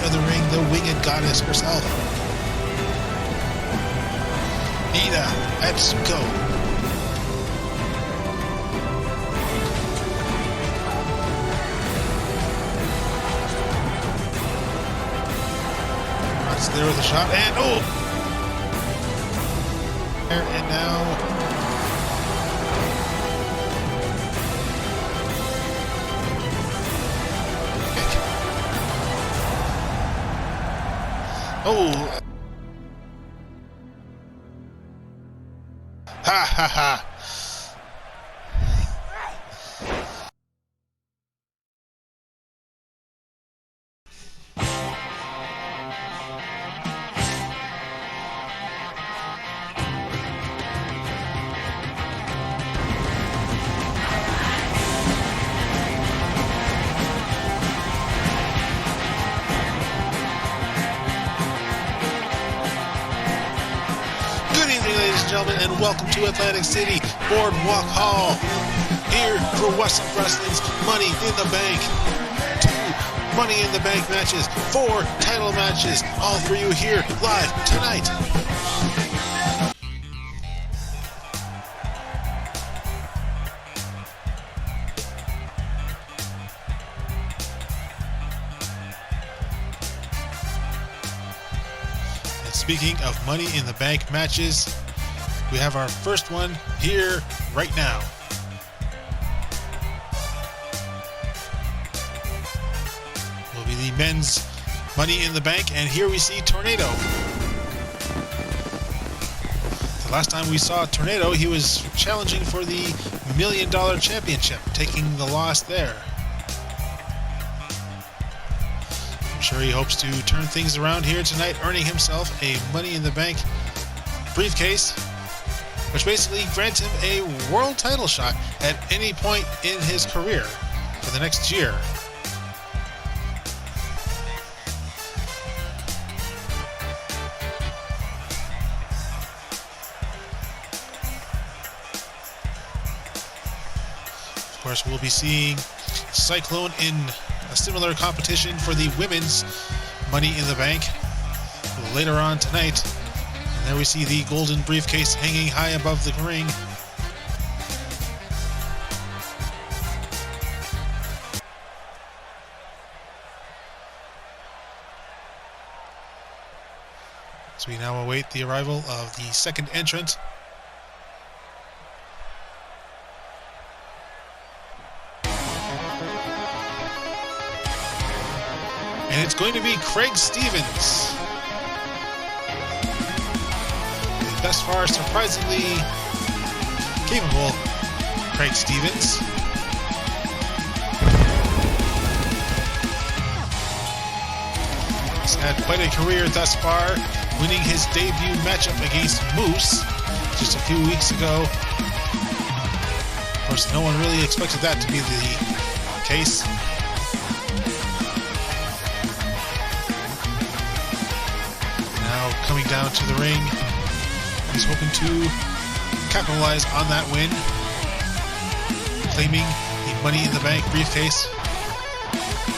of the ring, the winged goddess herself, Iida, Atsuko. Roxie there with a shot, and oh! And now oh! Ha ha ha! And welcome to Atlantic City Boardwalk Hall. Here for Whassup Wrestling's Money in the Bank. 2 Money in the Bank matches, 4 title matches, all for you here live tonight. And speaking of Money in the Bank matches, we have our first one here right now. Will be the men's Money in the Bank, and here we see Tornado. The last time we saw Tornado, he was challenging for the $1 Million Championship, taking the loss there. I'm sure he hopes to turn things around here tonight, earning himself a Money in the Bank briefcase, which basically grants him a world title shot at any point in his career for the next year. Of course, we'll be seeing Cyclone in a similar competition for the women's Money in the Bank later on tonight. And there we see the golden briefcase hanging high above the ring. So we now await the arrival of the second entrant. And it's going to be Craig Stevens. Thus far, surprisingly capable Craig Stevens. He's had quite a career thus far, winning his debut matchup against Moose just a few weeks ago. Of course, no one really expected that to be the case. Now coming down to the ring, he's hoping to capitalize on that win, claiming the Money in the Bank briefcase,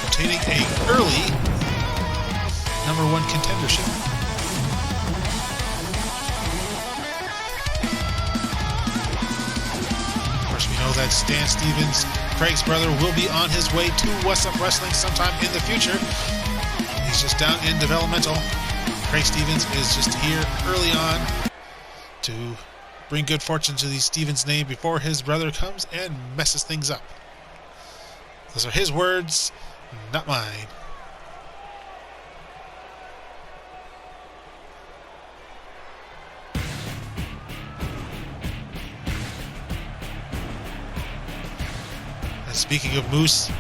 obtaining an early #1 contendership. Of course, we know that Stan Stevens, Craig's brother, will be on his way to Whassup Wrestling sometime in the future. He's just down in developmental. Craig Stevens is just here early on to bring good fortune to the Stevens name before his brother comes and messes things up. Those are his words, not mine. And speaking of Moose,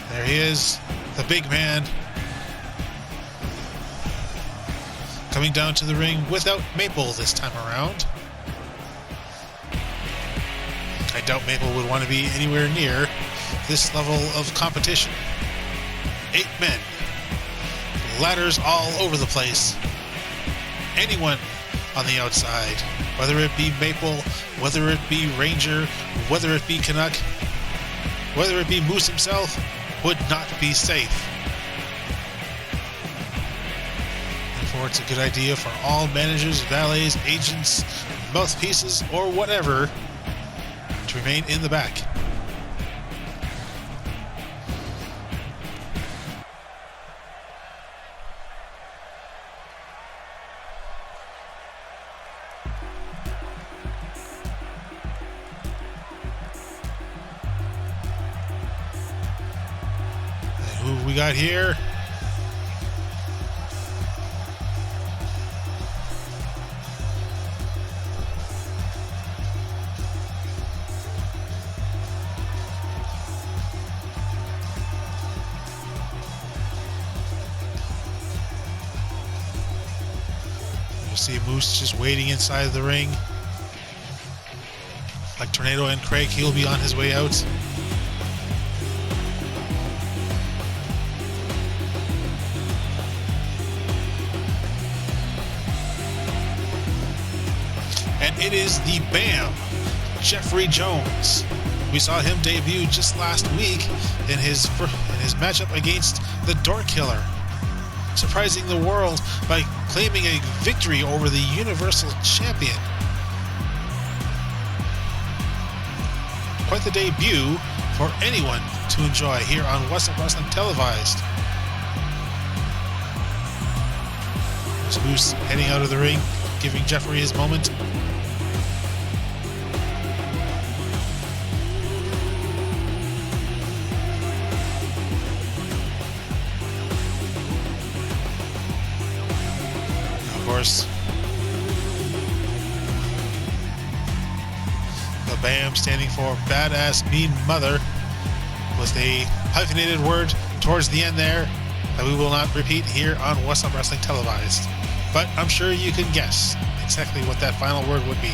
there he is, the big man, coming down to the ring without Maple this time around. I doubt Maple would want to be anywhere near this level of competition. 8 men, ladders all over the place. Anyone on the outside, whether it be Maple, whether it be Ranger, whether it be Canuck, whether it be Moose himself, would not be safe. Therefore, it's a good idea for all managers, valets, agents, mouthpieces, or whatever to remain in the back. And who we got here? See Moose just waiting inside the ring. Like Tornado and Craig, he'll be on his way out. And it is the BAM, Jeffrey Jones. We saw him debut just last week in his matchup against the Dork Killer, surprising the world by claiming a victory over the Universal Champion. Quite the debut for anyone to enjoy here on Whassup Wrestling Televised. There's Moose heading out of the ring, giving Jeffrey his moment. The BAM, standing for Badass Mean Mother, was the hyphenated word towards the end there that we will not repeat here on Whassup Wrestling Televised. But I'm sure you can guess exactly what that final word would be.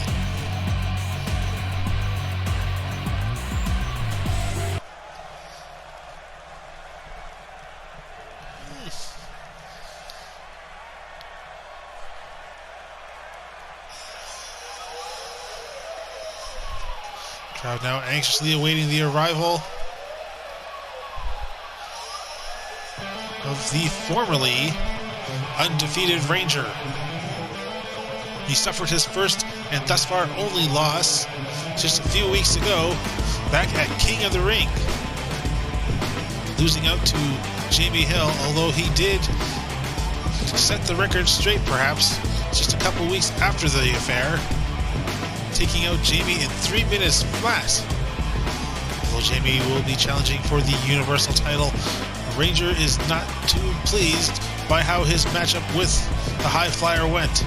Crowd now anxiously awaiting the arrival of the formerly undefeated Ranger. He suffered his first and thus far only loss just a few weeks ago back at King of the Ring, losing out to Jamie Hill, although he did set the record straight perhaps just a couple weeks after the affair, taking out Jamie in 3 minutes flat. Although Jamie will be challenging for the Universal title, Ranger is not too pleased by how his matchup with the High Flyer went.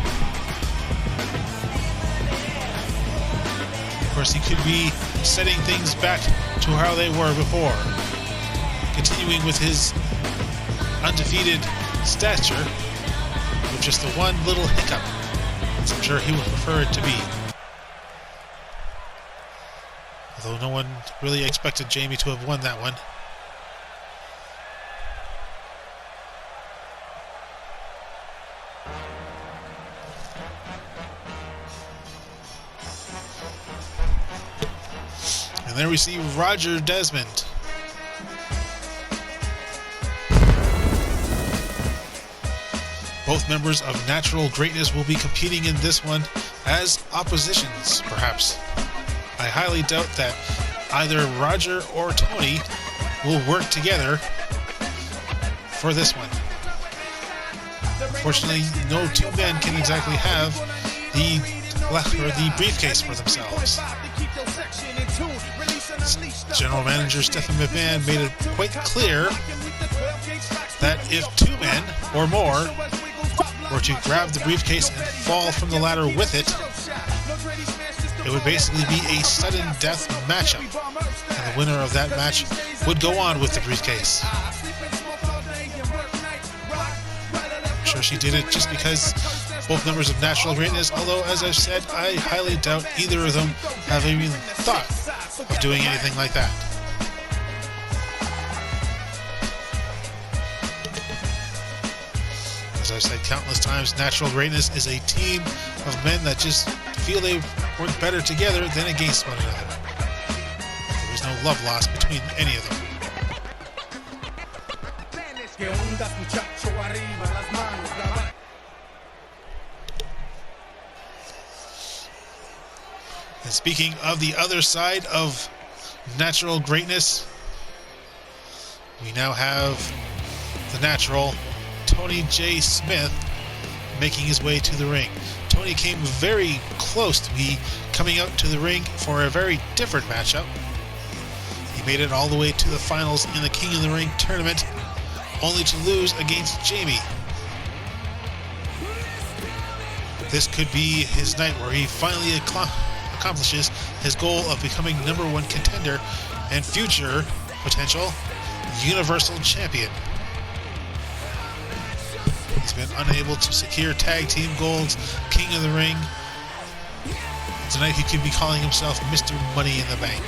Of course, he could be setting things back to how they were before, continuing with his undefeated stature with just the one little hiccup, as I'm sure he would prefer it to be. Although no one really expected Jamie to have won that one. And there we see Roger Desmond. Both members of Natural Greatness will be competing in this one as oppositions, perhaps. I highly doubt that either Roger or Tony will work together for this one. Unfortunately, no two men can exactly have the briefcase for themselves. General Manager Stephanie McMahon made it quite clear that if 2 men or more were to grab the briefcase and fall from the ladder with it, it would basically be a sudden death matchup, and the winner of that match would go on with the briefcase. I'm sure she did it just because both members of Natural Greatness, although as I've said, I highly doubt either of them have even thought of doing anything like that. As I've said countless times, Natural Greatness is a team of men that just feel they work better together than against one another. There was no love lost between any of them. And speaking of the other side of natural greatness, we now have the natural Tony J. Smith making his way to the ring. Tony came very close to me coming out to the ring for a very different matchup. He made it all the way to the finals in the King of the Ring tournament, only to lose against Jamie. This could be his night where he finally accomplishes his goal of becoming #1 contender and future potential Universal Champion. He's been unable to secure tag team golds, King of the Ring. Tonight he could be calling himself Mr. Money in the Bank.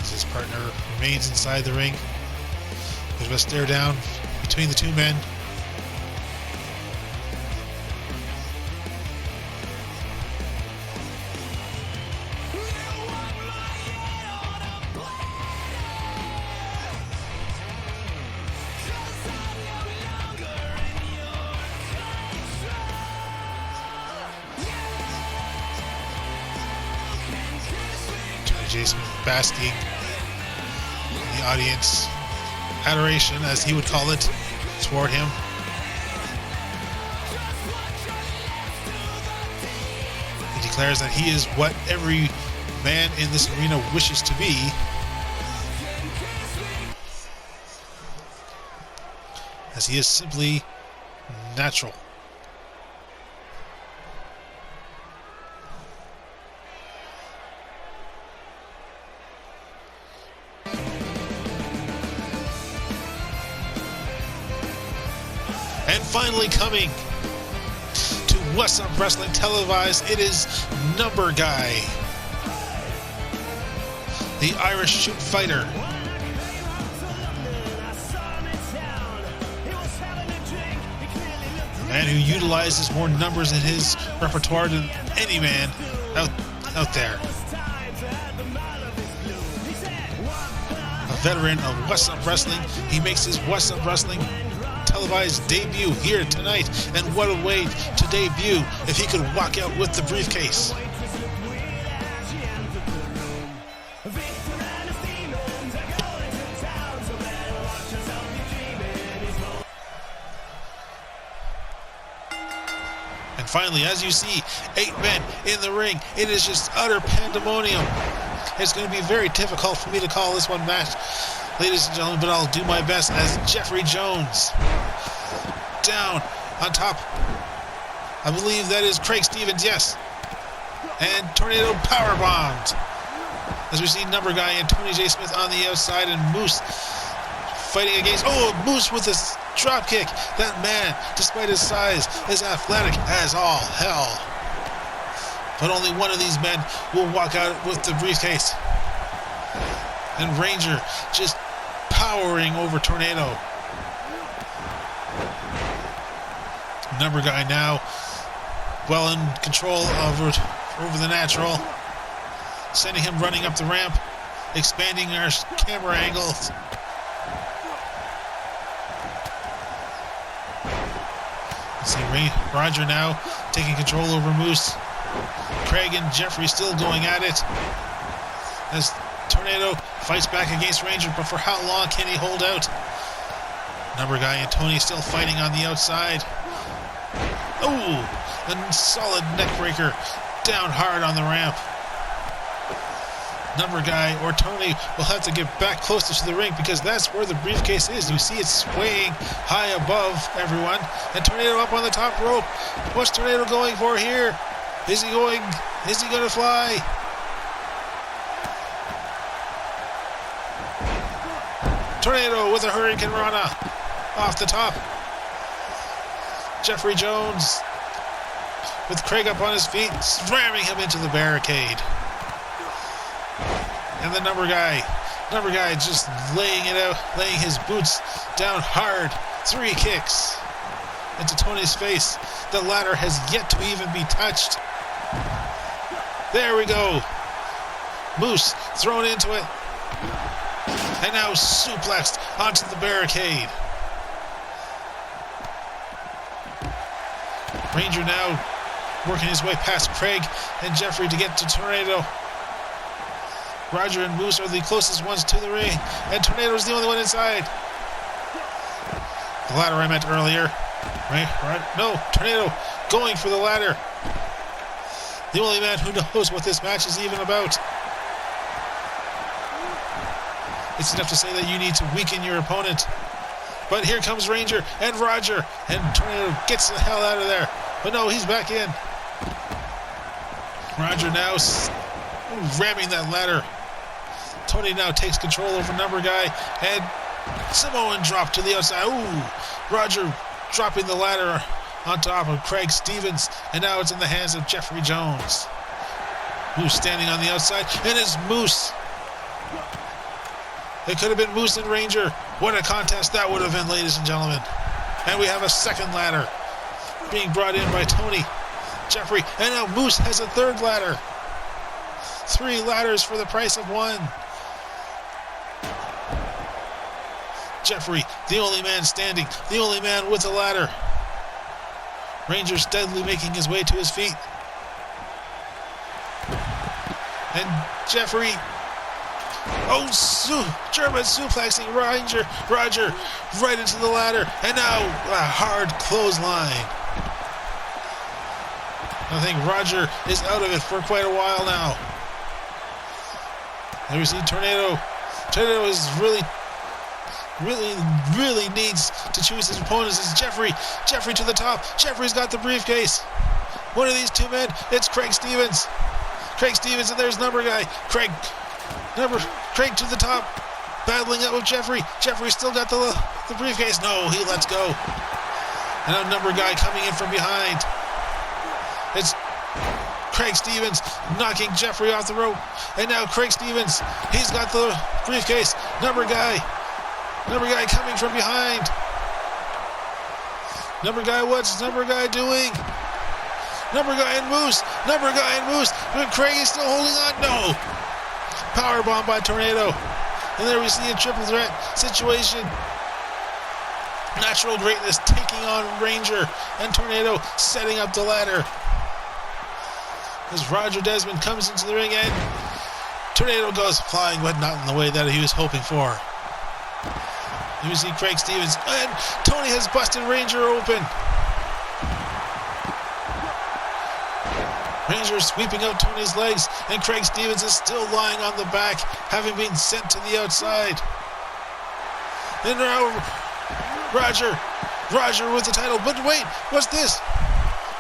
As his partner remains inside the ring, there's a stare down between the two men. Jason basking in the audience adoration, as he would call it, toward him. He declares that he is what every man in this arena wishes to be. As he is simply natural. And finally coming to Whassup Wrestling televised, it is Number Guy, the Irish shoot fighter. A man who utilizes more numbers in his repertoire than any man out there. A veteran of Whassup Wrestling, he makes his Whassup Wrestling televised debut here tonight, and what a way to debut if he could walk out with the briefcase. And finally, as you see, 8 men in the ring. It is just utter pandemonium. It's going to be very difficult for me to call this one match, ladies and gentlemen, but I'll do my best as Jeffrey Jones down on top. I believe that is Craig Stevens, yes. And Tornado powerbombed. As we see Number Guy and Tony J. Smith on the outside, and Moose fighting against, Moose with this drop kick. That man, despite his size, is athletic as all hell. But only one of these men will walk out with the briefcase. And Ranger just powering over Tornado. Number Guy now well in control over the natural, sending him running up the ramp, expanding our camera angles. Let's see Roger now taking control over Moose. Craig and Jeffrey still going at it as Tornado fights back against Ranger, but for how long can he hold out? Number Guy and Tony still fighting on the outside. A solid neck breaker down hard on the ramp. Number Guy or Tony will have to get back closer to the ring, because that's where the briefcase is. You see it swaying high above everyone. And Tornado up on the top rope. What's Tornado going for here? Is he going to fly? Tornado with a Hurricane Rana off the top. Jeffrey Jones with Craig up on his feet, slamming him into the barricade. And the Number Guy just laying it out, laying his boots down hard. 3 kicks into Tony's face. The ladder has yet to even be touched. There we go. Moose thrown into it. And now suplexed onto the barricade. Ranger now working his way past Craig and Jeffrey to get to Tornado. Roger and Moose are the closest ones to the ring, and Tornado's the only one inside. The ladder I meant earlier. Right? No, Tornado going for the ladder. The only man who knows what this match is even about. It's enough to say that you need to weaken your opponent. But here comes Ranger and Roger, and Tornado gets the hell out of there. But no, he's back in. Roger now ramming that ladder. Tony now takes control over Number Guy, and Samoan drop to the outside. Ooh, Roger dropping the ladder on top of Craig Stevens, and now it's in the hands of Jeffrey Jones. Moose standing on the outside, and it's Moose. It could have been Moose and Ranger. What a contest that would have been, ladies and gentlemen. And we have a second ladder being brought in by Tony, Jeffrey, and now Moose has a third ladder. 3 ladders for the price of 1. Jeffrey, the only man standing, the only man with a ladder. Ranger steadily making his way to his feet. And Jeffrey, German suplexing Roger right into the ladder, and now a hard clothesline. I think Roger is out of it for quite a while now. There we see Tornado. Tornado is really needs to choose his opponents. It's Jeffrey to the top. Jeffrey's got the briefcase. One of these two men, it's Craig Stevens, and there's Number Guy. Craig to the top, battling up with Jeffrey. Jeffrey still got the briefcase. No, he lets go. And now Number Guy coming in from behind. It's Craig Stevens knocking Jeffrey off the rope. And now Craig Stevens, he's got the briefcase. Number Guy coming from behind. Number Guy, what's Number Guy doing? Number Guy and Moose. But Craig is still holding on. No. Powerbomb by Tornado. And there we see a triple threat situation. Natural Greatness taking on Ranger, and Tornado setting up the ladder. As Roger Desmond comes into the ring, and Tornado goes flying, but not in the way that he was hoping for. You see Craig Stevens, and Tony has busted Ranger open. Ranger sweeping out Tony's legs, and Craig Stevens is still lying on the back, having been sent to the outside. And now Roger with the title, but wait, what's this?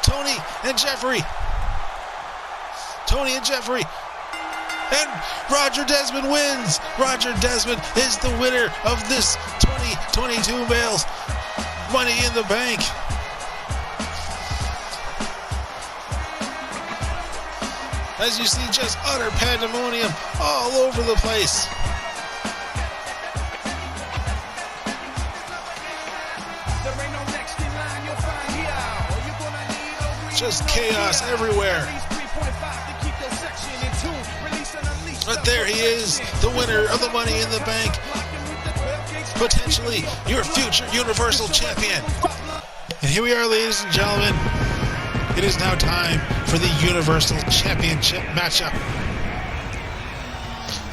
Tony and Jeffrey, and Roger Desmond wins. Roger Desmond is the winner of this 2022 Males Money in the Bank. As you see, just utter pandemonium all over the place. Just chaos everywhere. But there he is, the winner of the Money in the Bank. Potentially your future Universal Champion. And here we are, ladies and gentlemen. It is now time for the Universal Championship matchup.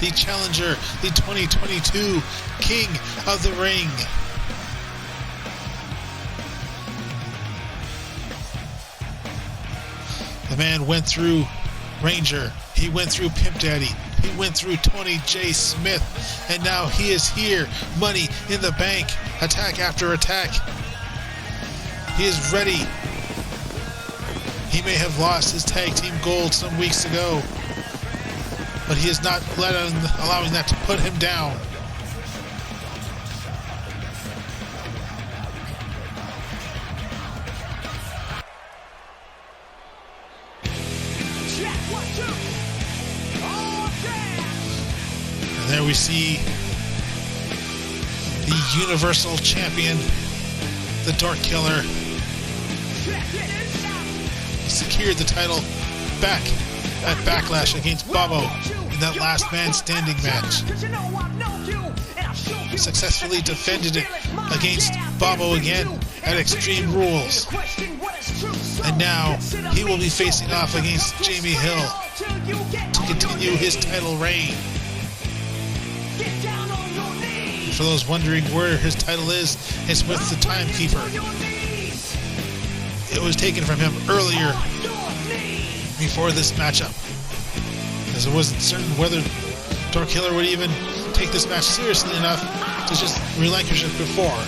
The challenger, the 2022 King of the Ring. The man went through Ranger, he went through Pimp Daddy, he went through Tony J. Smith, and now he is here, Money in the Bank, attack after attack. He is ready. He may have lost his tag team gold some weeks ago, but he is not allowing that to put him down. And there we see the Universal Champion, the Dork Killer, secured the title back at Backlash against Bobbo in that last man standing match. Successfully defended it against Bobbo again at Extreme Rules. And now he will be facing off against Jamie Hill to continue his title reign. For those wondering where his title is, it's with the Timekeeper. It was taken from him earlier before this matchup, as it wasn't certain whether Dork Killer would even take this match seriously enough to just relinquish it before.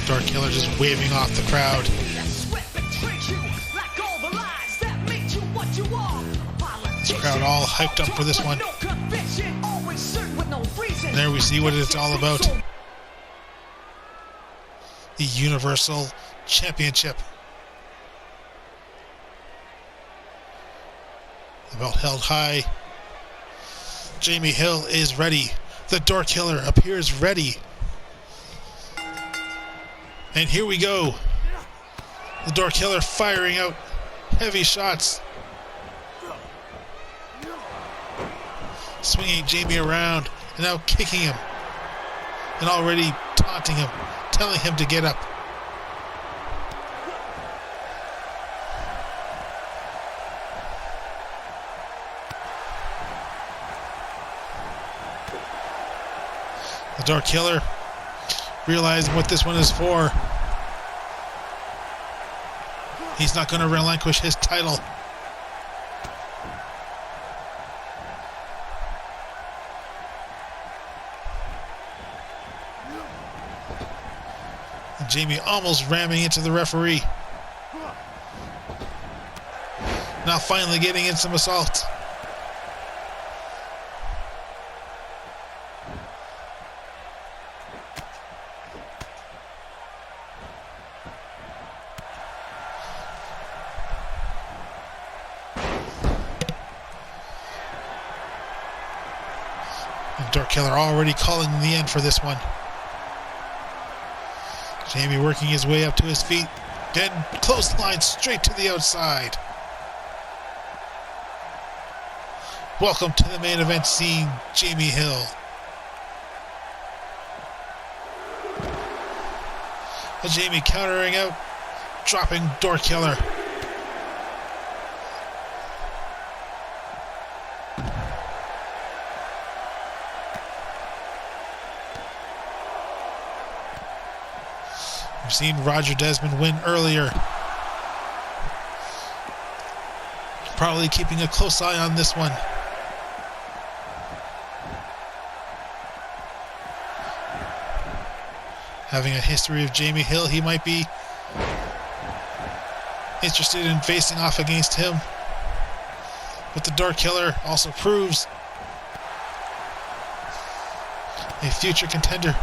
Dork Killer just waving off the crowd. This crowd all hyped up for this one. And there we see what it's all about. The Universal Championship. The belt held high. Jamie Hill is ready. The Dork Killer appears ready. And here we go. The Dork Killer firing out heavy shots. Swinging Jamie around and now kicking him. And already taunting him, telling him to get up. The Dork Killer realizing what this one is for. He's not going to relinquish his title. And Jamie almost ramming into the referee. Now finally getting in some assault. Dork Killer already calling the end for this one. Jamie working his way up to his feet. Then clothesline straight to the outside. Welcome to the main event scene, Jamie Hill. And Jamie countering out, dropping Dork Killer. We've seen Roger Desmond win earlier. Probably keeping a close eye on this one. Having a history of Jamie Hill, he might be interested in facing off against him. But the Dork Killer also proves a future contender,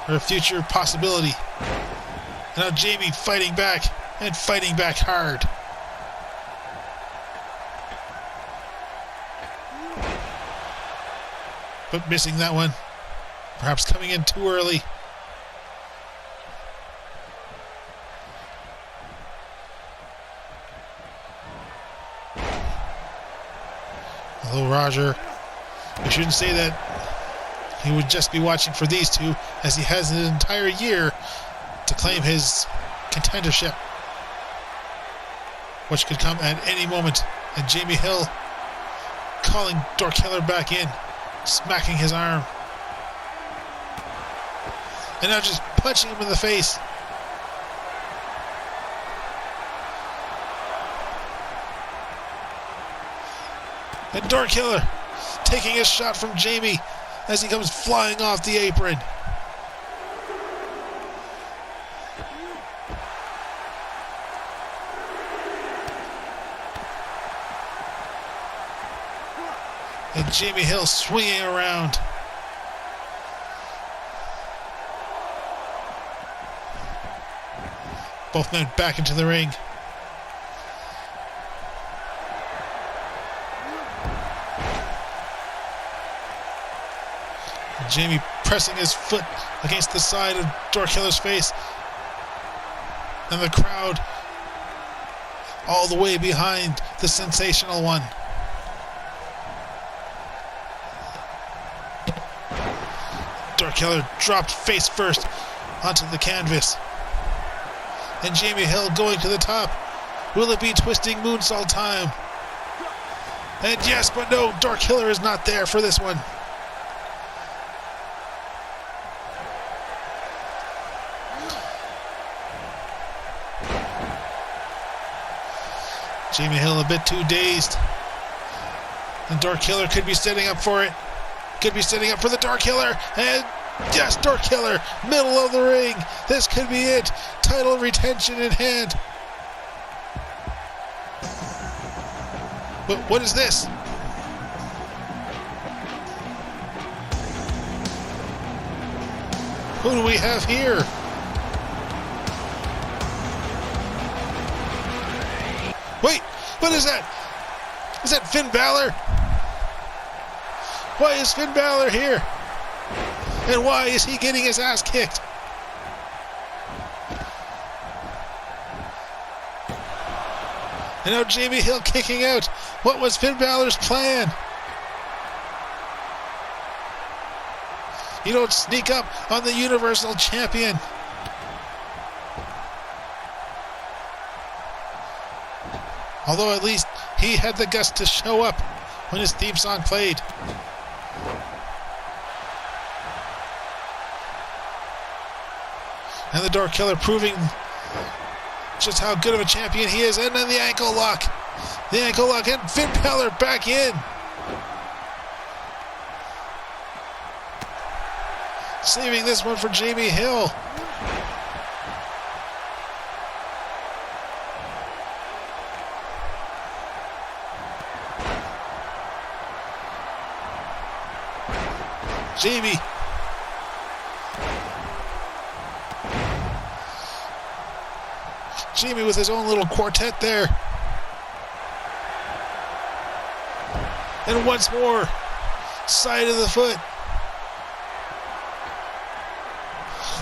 or a future possibility. And now Jamie fighting back, and fighting back hard. But missing that one. Perhaps coming in too early. Hello, Roger. We shouldn't say that he would just be watching for these two, as he has an entire year to claim his contendership, which could come at any moment. And Jamie Hill calling Dork Killer back in, smacking his arm, and now just punching him in the face. And Dork Killer taking a shot from Jamie as he comes flying off the apron. And Jamie Hill swinging around. Both men back into the ring. And Jamie pressing his foot against the side of Dork Killer's face. And the crowd all the way behind the sensational one. Dork Killer dropped face first onto the canvas. And Jamie Hill going to the top. Will it be twisting moonsault time? And yes, but no, Dork Killer is not there for this one. Jamie Hill a bit too dazed. And Dork Killer could be setting up for it. Could be setting up for the Dork Killer. And yes, Dork Killer, middle of the ring. This could be it. Title retention in hand. But what is this? Who do we have here? Wait, what is that? Is that Finn Balor? Why is Finn Balor here? And why is he getting his ass kicked? And now Jamie Hill kicking out. What was Finn Balor's plan? You don't sneak up on the Universal Champion. Although at least he had the guts to show up when his theme song played. And the Dork Killer proving just how good of a champion he is. And then the ankle lock. The ankle lock, and Finn Balor back in. Saving this one for Jamie Hill. Jamie with his own little quartet there. And once more, side of the foot.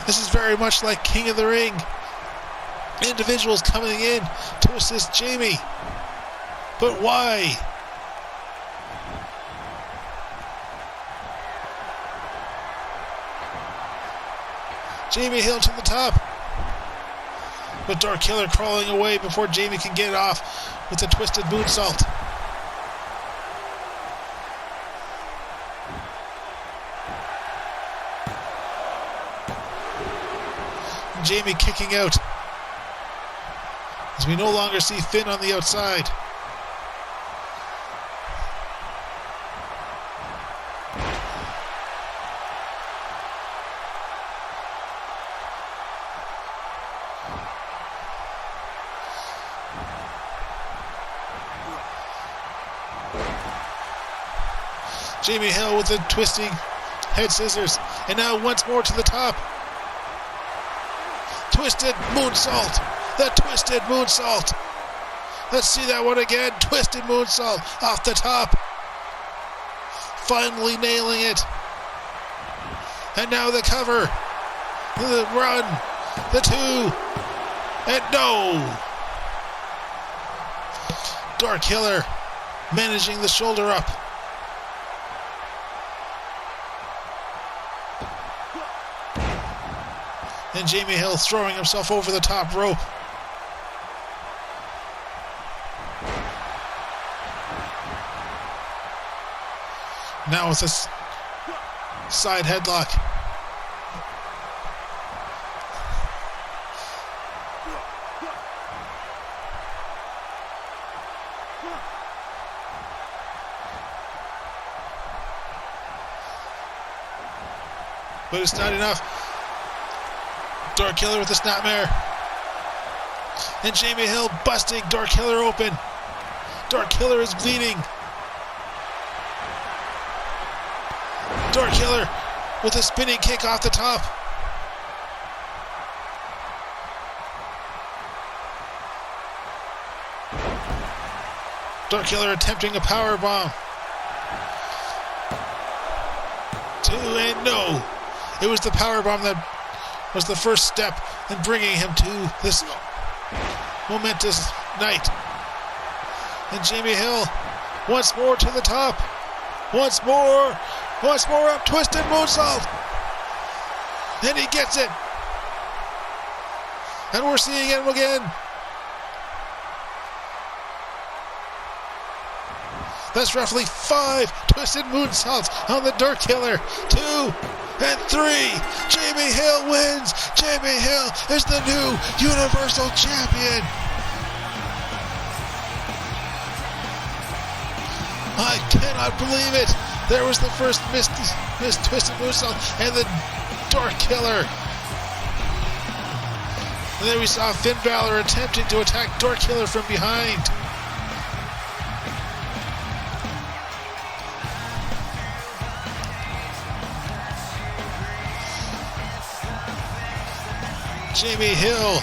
This is very much like King of the Ring. Individuals coming in to assist Jamie. But why? Jamie Hill to the top. But Dork Killer crawling away before Jamie can get it off with a twisted moonsault. Jamie kicking out as we no longer see Finn on the outside. Jamie Hill with the twisting head scissors, and now once more to the top. Twisted moonsault. The twisted moonsault. Let's see that one again. Twisted moonsault off the top. Finally nailing it. And now the cover. The run. The two. And no. Dork Killer managing the shoulder up. And Jamie Hill throwing himself over the top rope. Now with this side headlock. But it's not enough. Dork Killer with the snapmare. And Jamie Hill busting Dork Killer open. Dork Killer is bleeding. Dork Killer with a spinning kick off the top. Dork Killer attempting a power bomb. Two and no. It was the power bomb that was the first step in bringing him to this momentous night. And Jamie Hill once more to the top. Once more up, twisted moonsault. And he gets it. And we're seeing him again. That's roughly 5 twisted moonsaults on the Dork Killer. 2 and 3. Jamie Hill wins. Jamie Hill is the new Universal Champion. I cannot believe it. There was the first missed twisted moonsault and the Dork Killer. And then we saw Finn Balor attempting to attack Dork Killer from behind. Jamie Hill,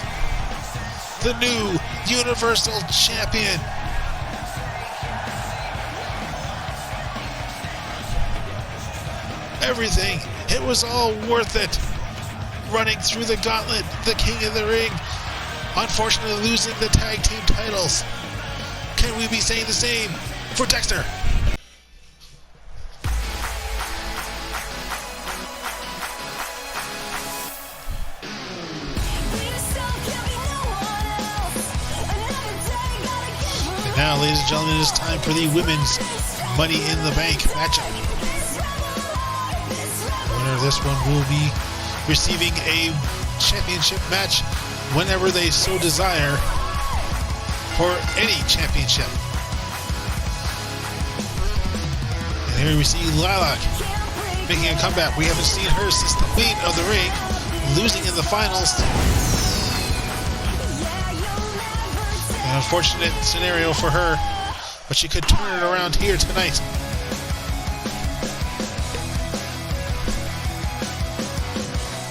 the new Universal Champion. Everything, it was all worth it. Running through the gauntlet, the King of the Ring, unfortunately losing the tag team titles. Can we be saying the same for Dexter? And now, ladies and gentlemen, it is time for the women's Money in the Bank matchup. The winner of this one will be receiving a championship match whenever they so desire for any championship. And here we see Lilac making a comeback. We haven't seen her since the Queen of the Ring, losing in the finals. An unfortunate scenario for her, but she could turn it around here tonight.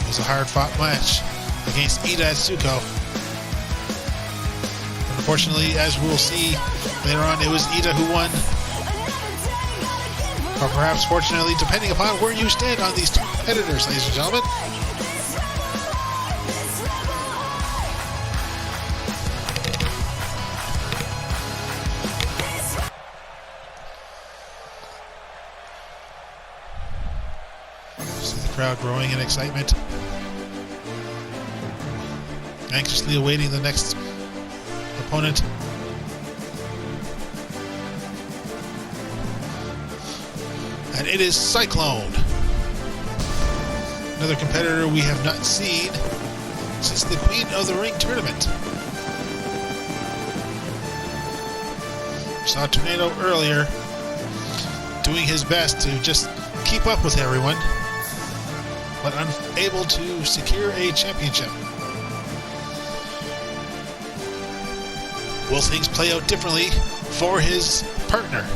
It was a hard-fought match against Iida Atsuko. Unfortunately, as we'll see later on, it was Iida who won. Or perhaps fortunately, depending upon where you stand on these two competitors, ladies and gentlemen. See the crowd growing in excitement, anxiously awaiting the next opponent. And it is Cyclone, another competitor we have not seen since the Queen of the Ring tournament. We saw Tornado earlier doing his best to just keep up with everyone, but unable to secure a championship. Will things play out differently for his partner?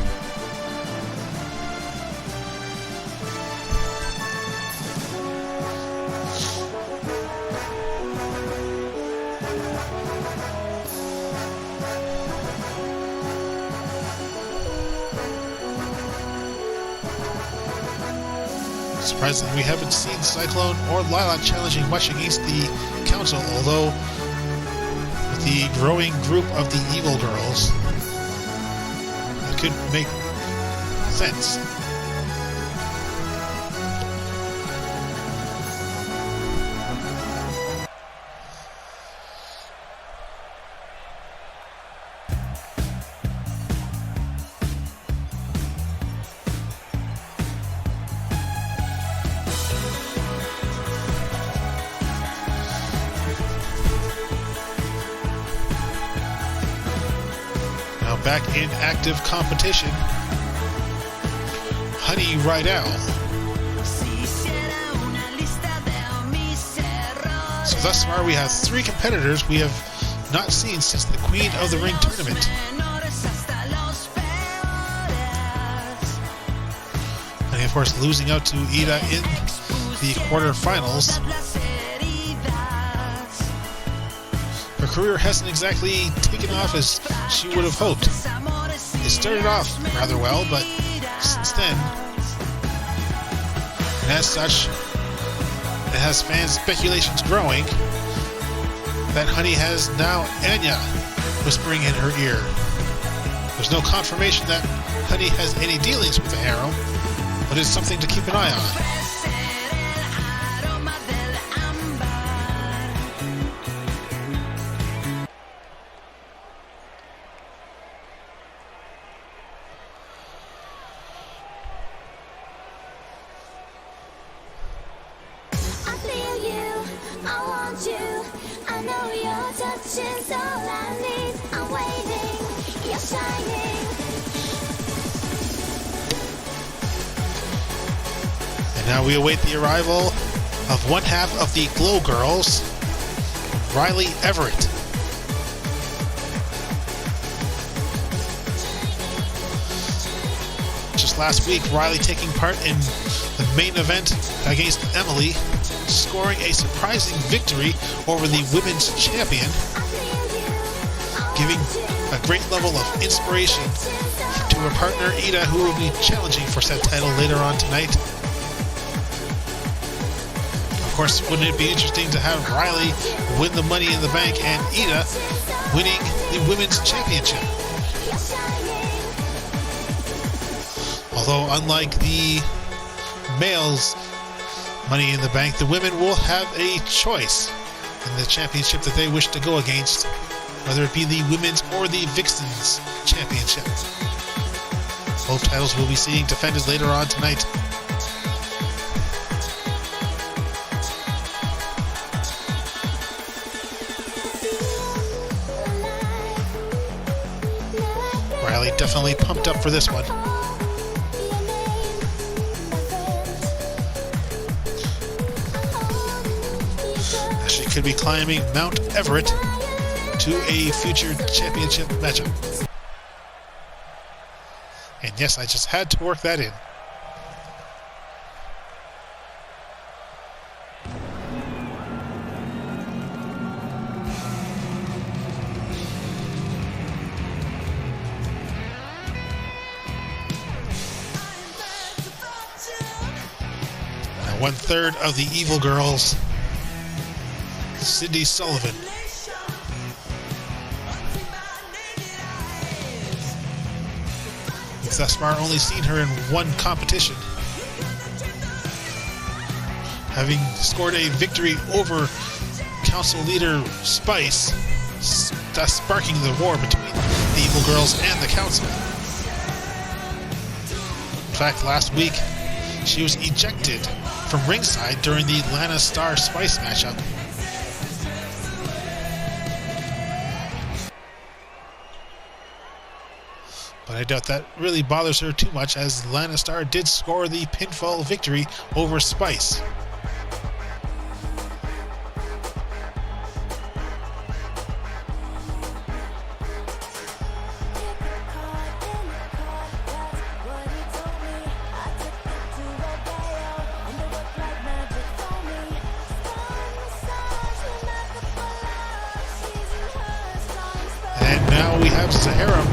Surprisingly, we haven't seen Cyclone or Lilac challenging much against the Council, although with the growing group of the Evil Girls, it could make sense. Back in active competition, Honey Rydell. So thus far we have 3 competitors we have not seen since the Queen of the Ring tournament. And of course losing out to Iida in the quarterfinals. Her career hasn't exactly taken off as she would have hoped. It started off rather well, but since then, and as such, it has fans' speculations growing that Honey has now Anya whispering in her ear. There's no confirmation that Honey has any dealings with the harem, but it's something to keep an eye on. Now we await the arrival of one half of the Glow Girls, Riley Everett. Just last week, Riley taking part in the main event against Emily, scoring a surprising victory over the women's champion, giving a great level of inspiration to her partner Iida, who will be challenging for said title later on tonight. Of course, wouldn't it be interesting to have Riley win the Money in the Bank and Iida winning the Women's Championship? Although, unlike the males' Money in the Bank, the women will have a choice in the championship that they wish to go against, whether it be the Women's or the VixXxen's Championship. Both titles we'll be seeing defended later on tonight. Riley definitely pumped up for this one. As she could be climbing Mount Everett to a future championship matchup. And yes, I just had to work that in. Now 1/3 of the Evil Girls, Cindy Sullivan. We've thus far only seen her in one competition, having scored a victory over Council Leader Spice, thus sparking the war between the Evil Girls and the Council. In fact, last week, she was ejected from ringside during the Lana Star Spice matchup. But I doubt that really bothers her too much, as Lana Star did score the pinfall victory over Spice.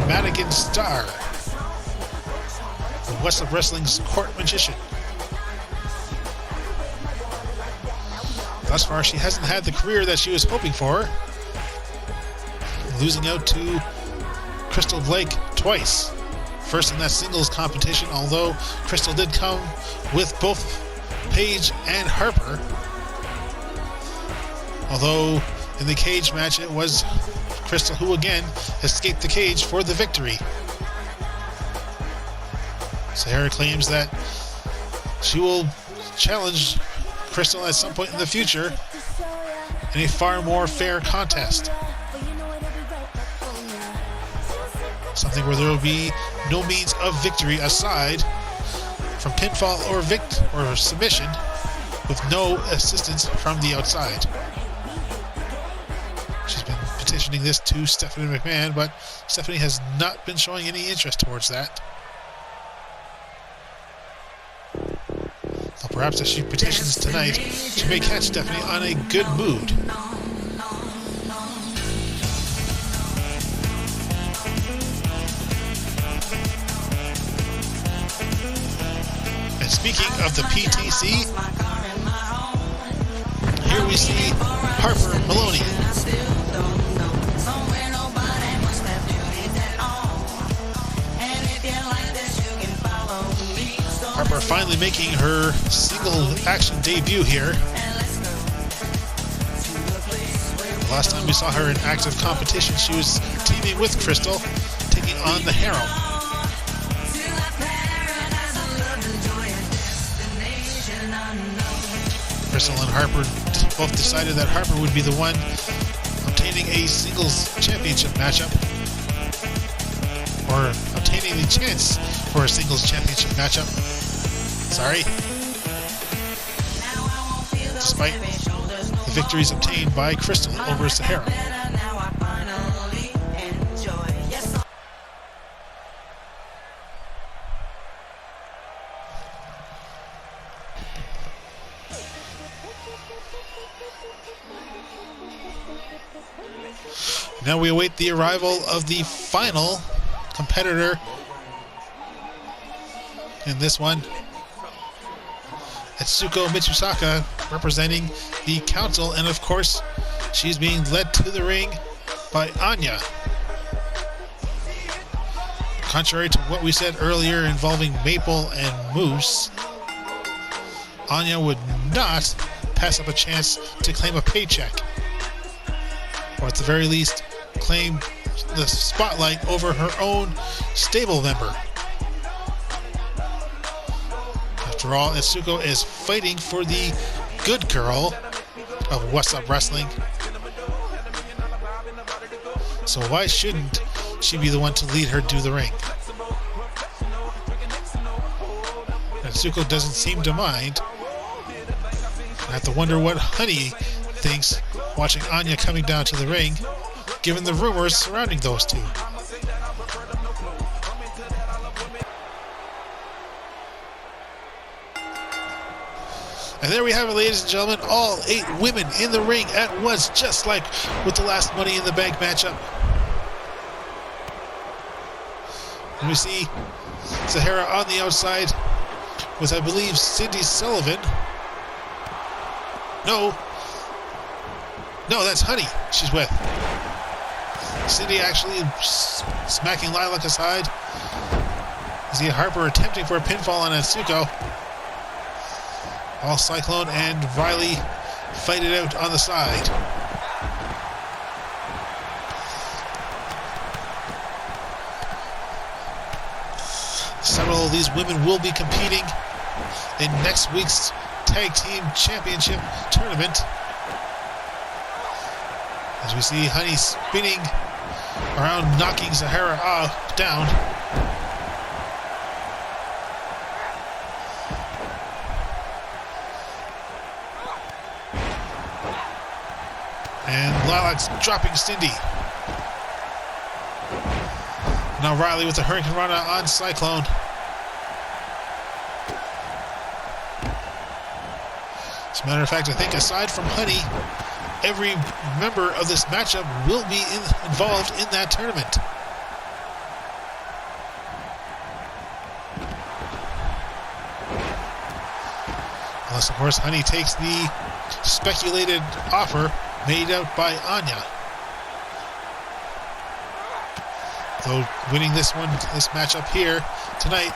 Madigan Star, the Whassup Wrestling's court magician. Thus far, she hasn't had the career that she was hoping for, losing out to Crystal Blake twice. First in that singles competition, although Crystal did come with both Paige and Harper. Although in the cage match, it was Crystal who again escaped the cage for the victory. Sahara claims that she will challenge Crystal at some point in the future in a far more fair contest. Something where there will be no means of victory aside from pinfall or submission, with no assistance from the outside. She's been petitioning this to Stephanie McMahon, but Stephanie has not been showing any interest towards that. Well, perhaps if she petitions tonight, she may catch Stephanie on a good mood. And speaking of the PTC, here we see Harper Maloney. finally making her single action debut here. The last time we saw her in active competition, she was teaming with Crystal, taking on the Harem. Crystal and Harper both decided that Harper would be the one obtaining a singles championship matchup, or obtaining the chance for a singles championship matchup. Sorry. Despite the victories obtained by Crystal over Sahara. Now we await the arrival of the final competitor in this one. Atsuko Mitsusaka representing the council, and of course she's being led to the ring by Anya. Contrary to what we said earlier involving Maple and Moose, Anya would not pass up a chance to claim a paycheck, or at the very least claim the spotlight over her own stable member. After all, Atsuko is fighting for the good girl of Whassup Wrestling, so why shouldn't she be the one to lead her to the ring? Atsuko doesn't seem to mind. I have to wonder what Honey thinks watching Anya coming down to the ring, given the rumors surrounding those two. And there we have it, ladies and gentlemen, all 8 women in the ring at once, just like with the last Money in the Bank matchup. And we see Sahara on the outside with, I believe, Cindy Sullivan. No, that's Honey she's with. Cindy actually smacking Lilac aside. You see Harper attempting for a pinfall on Atsuko. All Cyclone and Riley fight it out on the side. Several of these women will be competing in next week's Tag Team Championship tournament. As we see Honey spinning around, knocking Sahara down. And Lilac's dropping Cindy. Now Riley with the Hurricane Rana on Cyclone. As a matter of fact, I think aside from Honey, every member of this matchup will be involved in that tournament. Unless, of course, Honey takes the speculated offer made out by Anya. Though winning this matchup here tonight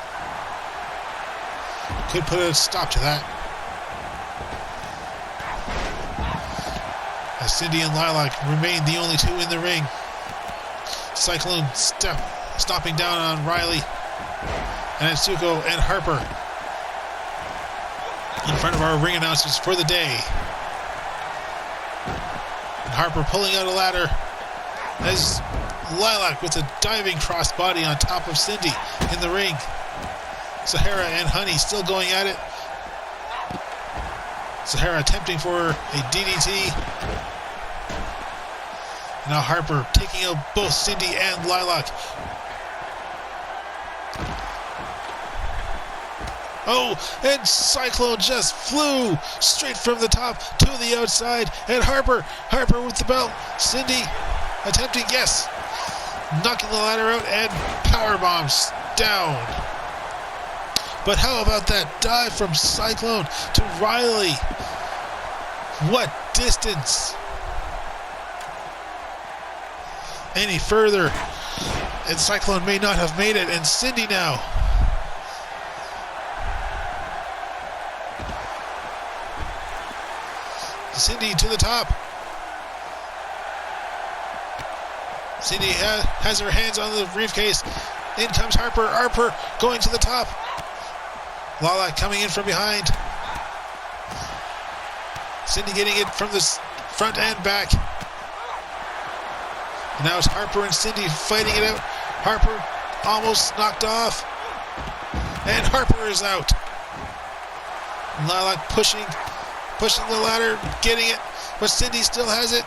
could put a stop to that. As Cindy and Lilac remain the only two in the ring. Cyclone stomping down on Riley and Atsuko and Harper in front of our ring announcers for the day. And Harper pulling out a ladder as Lilac with a diving crossbody on top of Cindy in the ring. Sahara and Honey still going at it. Sahara attempting for a DDT. Now Harper taking out both Cindy and Lilac. Oh, and Cyclone just flew straight from the top to the outside. And Harper with the belt. Cindy attempting, yes, knocking the ladder out and power bombs down. But how about that dive from Cyclone to Riley? What distance? Any further and Cyclone may not have made it. And Cindy now Cindy to the top. Cindy has her hands on the briefcase. In comes Harper. Harper going to the top. Lala coming in from behind. Cindy getting it from the front and back. And now it's Harper and Cindy fighting it out. Harper almost knocked off. And Harper is out. Lilac pushing the ladder, getting it, but Cindy still has it,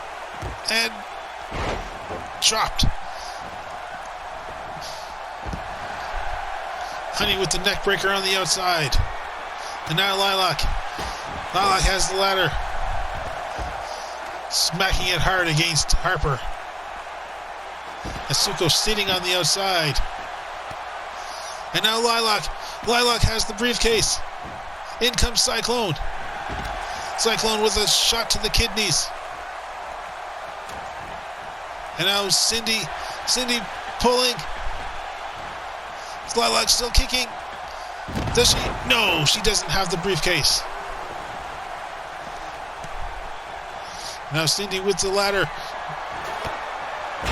and dropped. Honey with the neck breaker on the outside. And now Lilac. Lilac has the ladder. Smacking it hard against Harper. Atsuko sitting on the outside. And now Lilac. Lilac has the briefcase. In comes Cyclone. Cyclone with a shot to the kidneys. And now Cindy pulling. Is Lilac still kicking? Does she? No, she doesn't have the briefcase. Now Cindy with the ladder.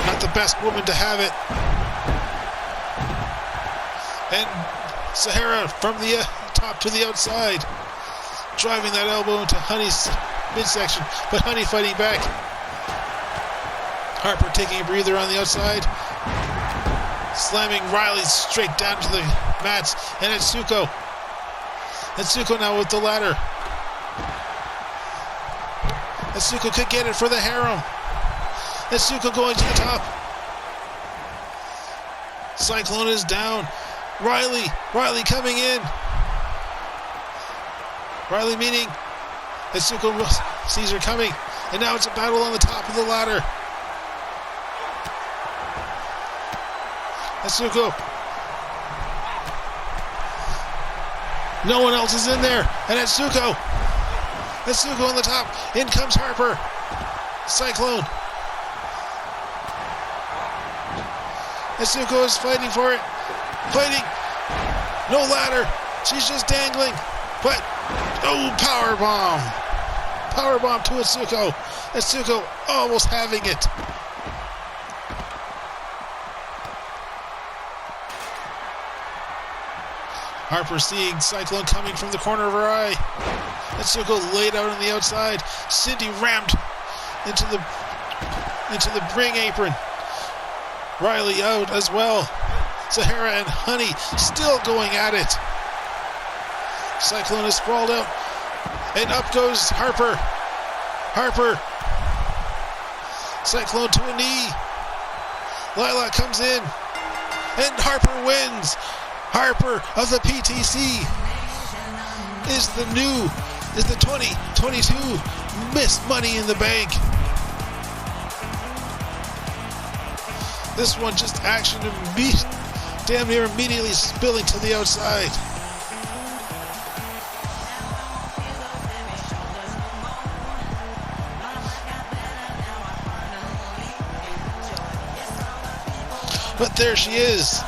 Not the best woman to have it. And Sahara from the top to the outside. Driving that elbow into Honey's midsection. But Honey fighting back. Harper taking a breather on the outside. Slamming Riley straight down to the mats. And Atsuko. Atsuko now with the ladder. Atsuko could get it for the harem. Atsuko going to the top. Cyclone is down. Riley coming in. Riley meeting. Atsuko sees her coming. And now it's a battle on the top of the ladder. Atsuko. No one else is in there. And Atsuko. Atsuko on the top. In comes Harper. Cyclone. Atsuko is fighting for it. Fighting. No ladder. She's just dangling. But, oh, powerbomb. Powerbomb to Atsuko. Atsuko almost having it. Harper seeing Cyclone coming from the corner of her eye. Atsuko laid out on the outside. Cindy rammed into the ring apron. Riley out as well. Sahara and Honey still going at it. Cyclone is sprawled out. And up goes Harper. Harper. Cyclone to a knee. Lilac comes in. And Harper wins. Harper of the PTC is the 2022 Miss Money in the Bank. This one just action damn near immediately spilling to the outside. But there she is,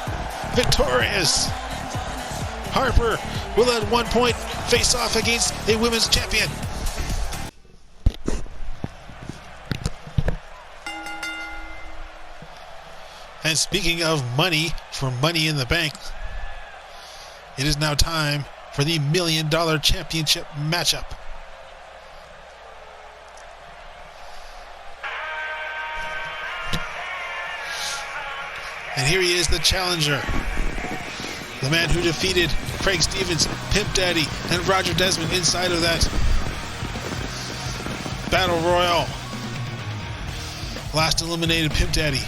victorious. Harper will at one point face off against a women's champion. And speaking of money for Money in the Bank, it is now time for the $1 Million Championship matchup. And here he is, the challenger. The man who defeated Craig Stevens, Pimp Daddy, and Roger Desmond inside of that Battle Royal. Last eliminated Pimp Daddy.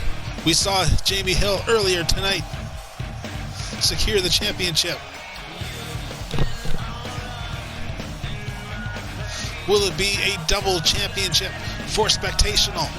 We saw Jamie Hill earlier tonight secure the championship. Will it be a double championship for Spectational?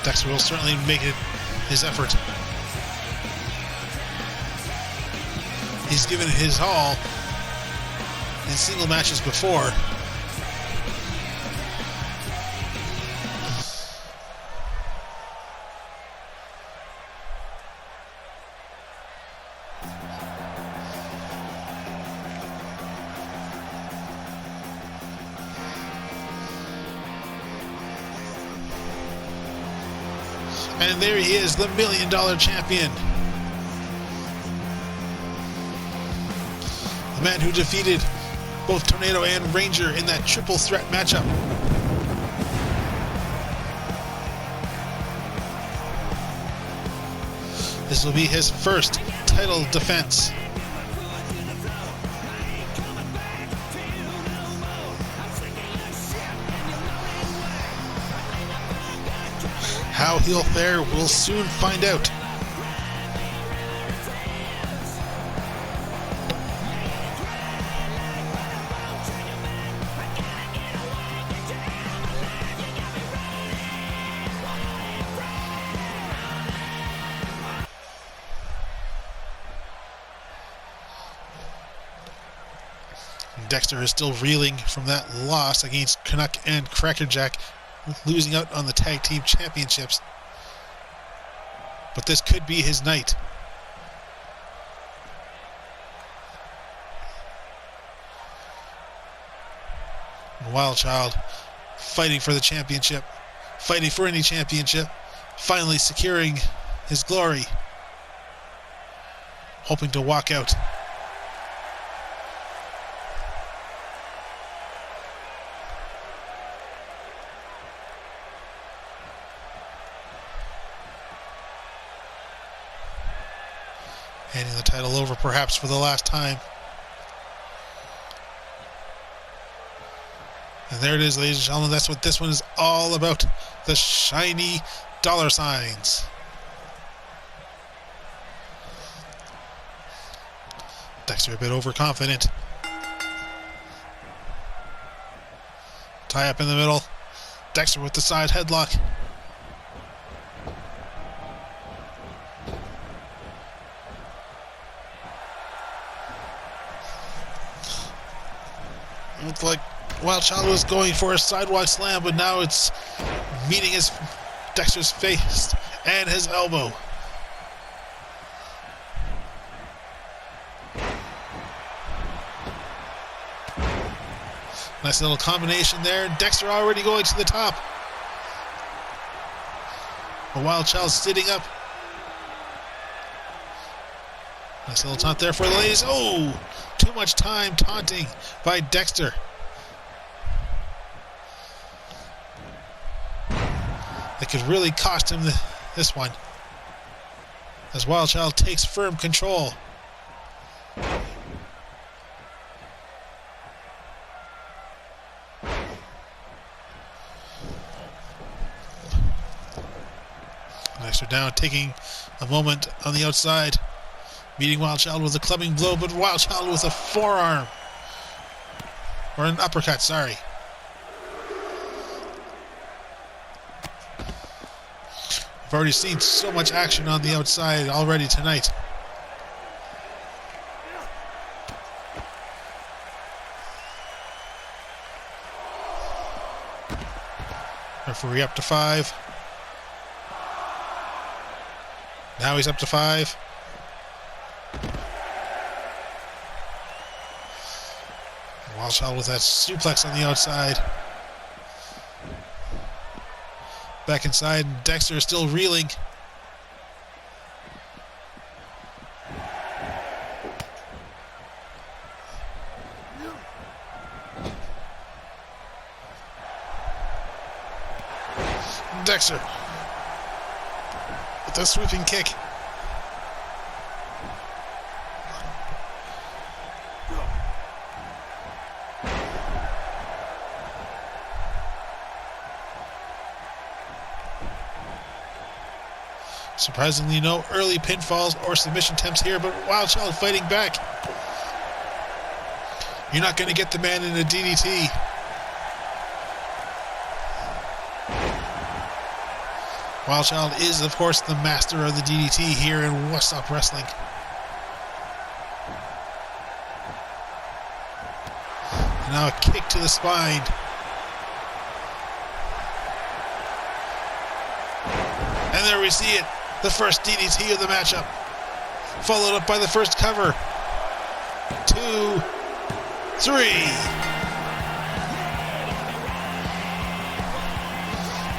Dexter will certainly make it his effort. He's given it his all in single matches before. And there he is, the $1 Million Champion. The man who defeated both Tornado and Ranger in that triple threat matchup. This will be his first title defense. How he'll fare, we'll soon find out. Dexter is still reeling from that loss against Canuck and Crackerjack, losing out on the tag team championships. But this could be his night. Wild Child fighting for the championship, fighting for any championship, finally securing his glory, hoping to walk out. Handing the title over perhaps for the last time. And there it is, ladies and gentlemen. That's what this one is all about. The shiny dollar signs. Dexter a bit overconfident. Tie up in the middle. Dexter with the side headlock. Looked like Wild Child was going for a sidewalk slam, but now it's meeting his Dexter's face and his elbow. Nice little combination there. Dexter already going to the top. A Wild Child sitting up. Nice little taunt there for the ladies. Oh, too much time taunting by Dexter. That could really cost him this one, as Wild Child takes firm control. Dexter down, taking a moment on the outside. Meeting Wild Child with a clubbing blow, but Wild Child with a forearm. Or an uppercut, sorry. We've already seen so much action on the outside already tonight. Referee up to 5. Now he's up to 5. Wild Child with that suplex on the outside. Back inside, and Dexter is still reeling. Dexter with a sweeping kick. Surprisingly, no early pinfalls or submission attempts here, but Wild Child fighting back. You're not going to get the man in a DDT. Wild Child is, of course, the master of the DDT here in Whassup Wrestling. And now a kick to the spine. And there we see it. The first DDT of the matchup. Followed up by the first cover. 2, 3.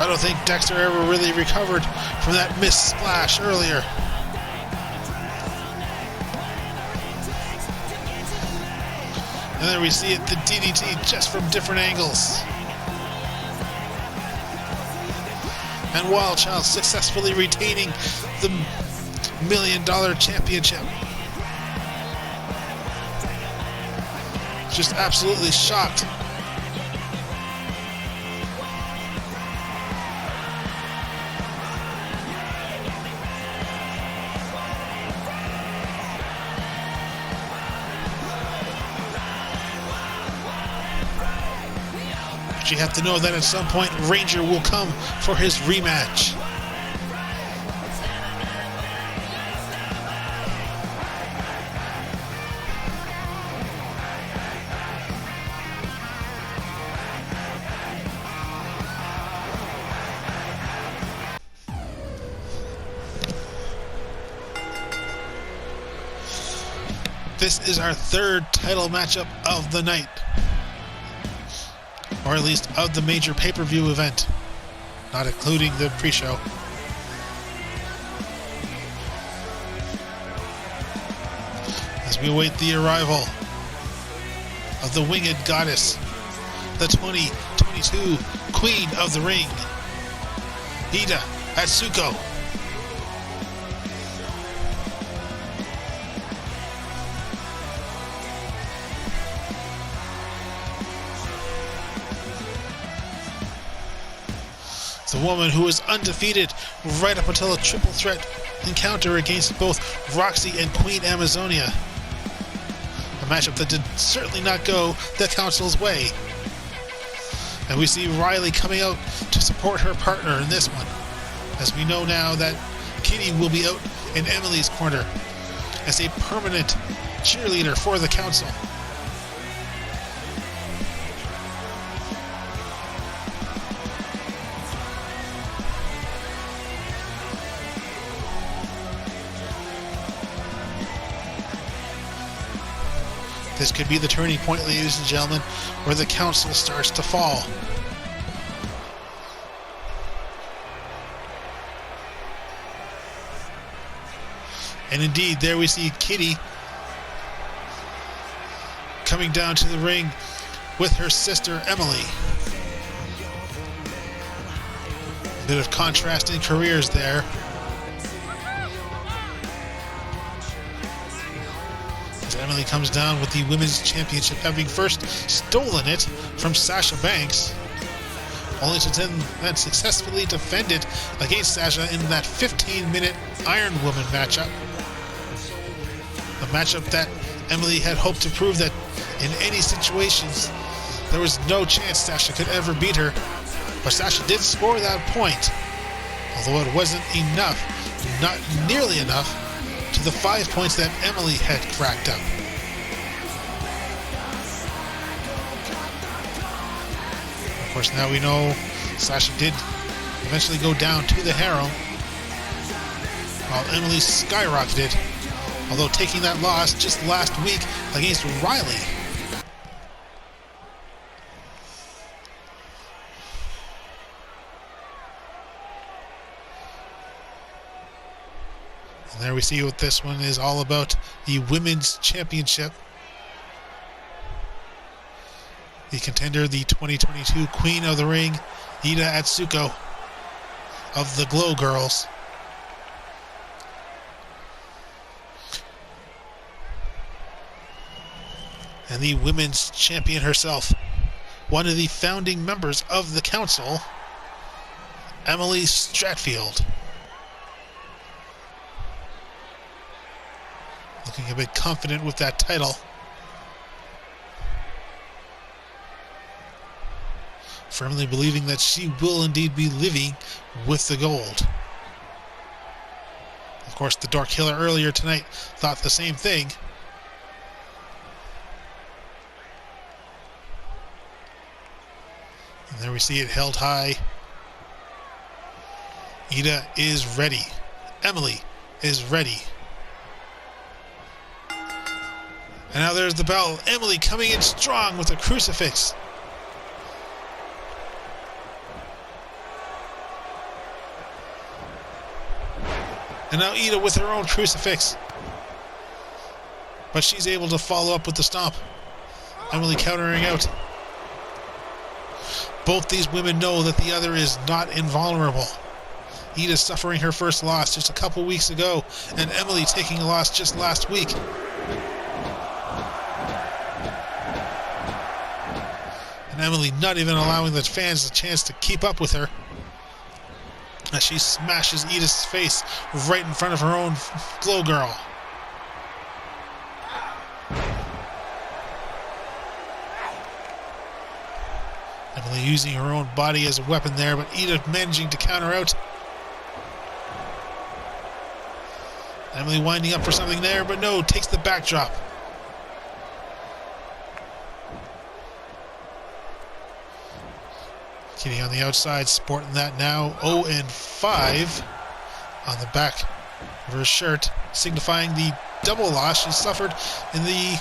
I don't think Dexter ever really recovered from that missed splash earlier. And then we see it, the DDT, just from different angles. And Wild Child successfully retaining the $1 Million Championship. Just absolutely shocked. But you have to know that at some point Ranger will come for his rematch. This is our third title matchup of the night. Or at least of the major pay-per-view event. Not including the pre-show. As we await the arrival of the Winged Goddess, the 2022 Queen of the Ring, Iida Atsuko. The woman who was undefeated right up until a triple threat encounter against both Roxie and Queen Amazonia. A matchup that did certainly not go the Council's way. And we see Riley coming out to support her partner in this one. As we know now that Kitty will be out in Emily's corner as a permanent cheerleader for the Council. This could be the turning point, ladies and gentlemen, where the Council starts to fall. And indeed, there we see Kitty coming down to the ring with her sister Emily. A bit of contrasting careers there. Emily comes down with the Women's Championship, having first stolen it from Sasha Banks, only to then successfully defend it against Sasha in that 15-minute Iron Woman matchup. A matchup that Emily had hoped to prove that in any situations there was no chance Sasha could ever beat her, but Sasha did score that point, although it wasn't enough, not nearly enough, to the 5 points that Emily had cracked up. Of course, now we know Sasha did eventually go down to the harem, while Emily skyrocketed, although taking that loss just last week against Riley. And there we see what this one is all about, the Women's Championship. The contender, the 2022 Queen of the Ring, Iida Atsuko of the Glow Girls. And the Women's Champion herself, one of the founding members of the Council, Emily Stratfield. Looking a bit confident with that title. Firmly believing that she will indeed be living with the gold. Of course, the Dork Killer earlier tonight thought the same thing. And there we see it held high. Iida is ready. Emily is ready. And now there's the bell. Emily coming in strong with a crucifix. And now Iida with her own crucifix. But she's able to follow up with the stomp. Emily countering out. Both these women know that the other is not invulnerable. Iida suffering her first loss just a couple weeks ago, and Emily taking a loss just last week. And Emily not even allowing the fans a chance to keep up with her, as she smashes Iida's face right in front of her own glow girl. Emily using her own body as a weapon there, but Iida managing to counter out. Emily winding up for something there, but no, takes the backdrop. Kitty on the outside, sporting that now 0-5 on the back of her shirt, signifying the double loss she suffered in the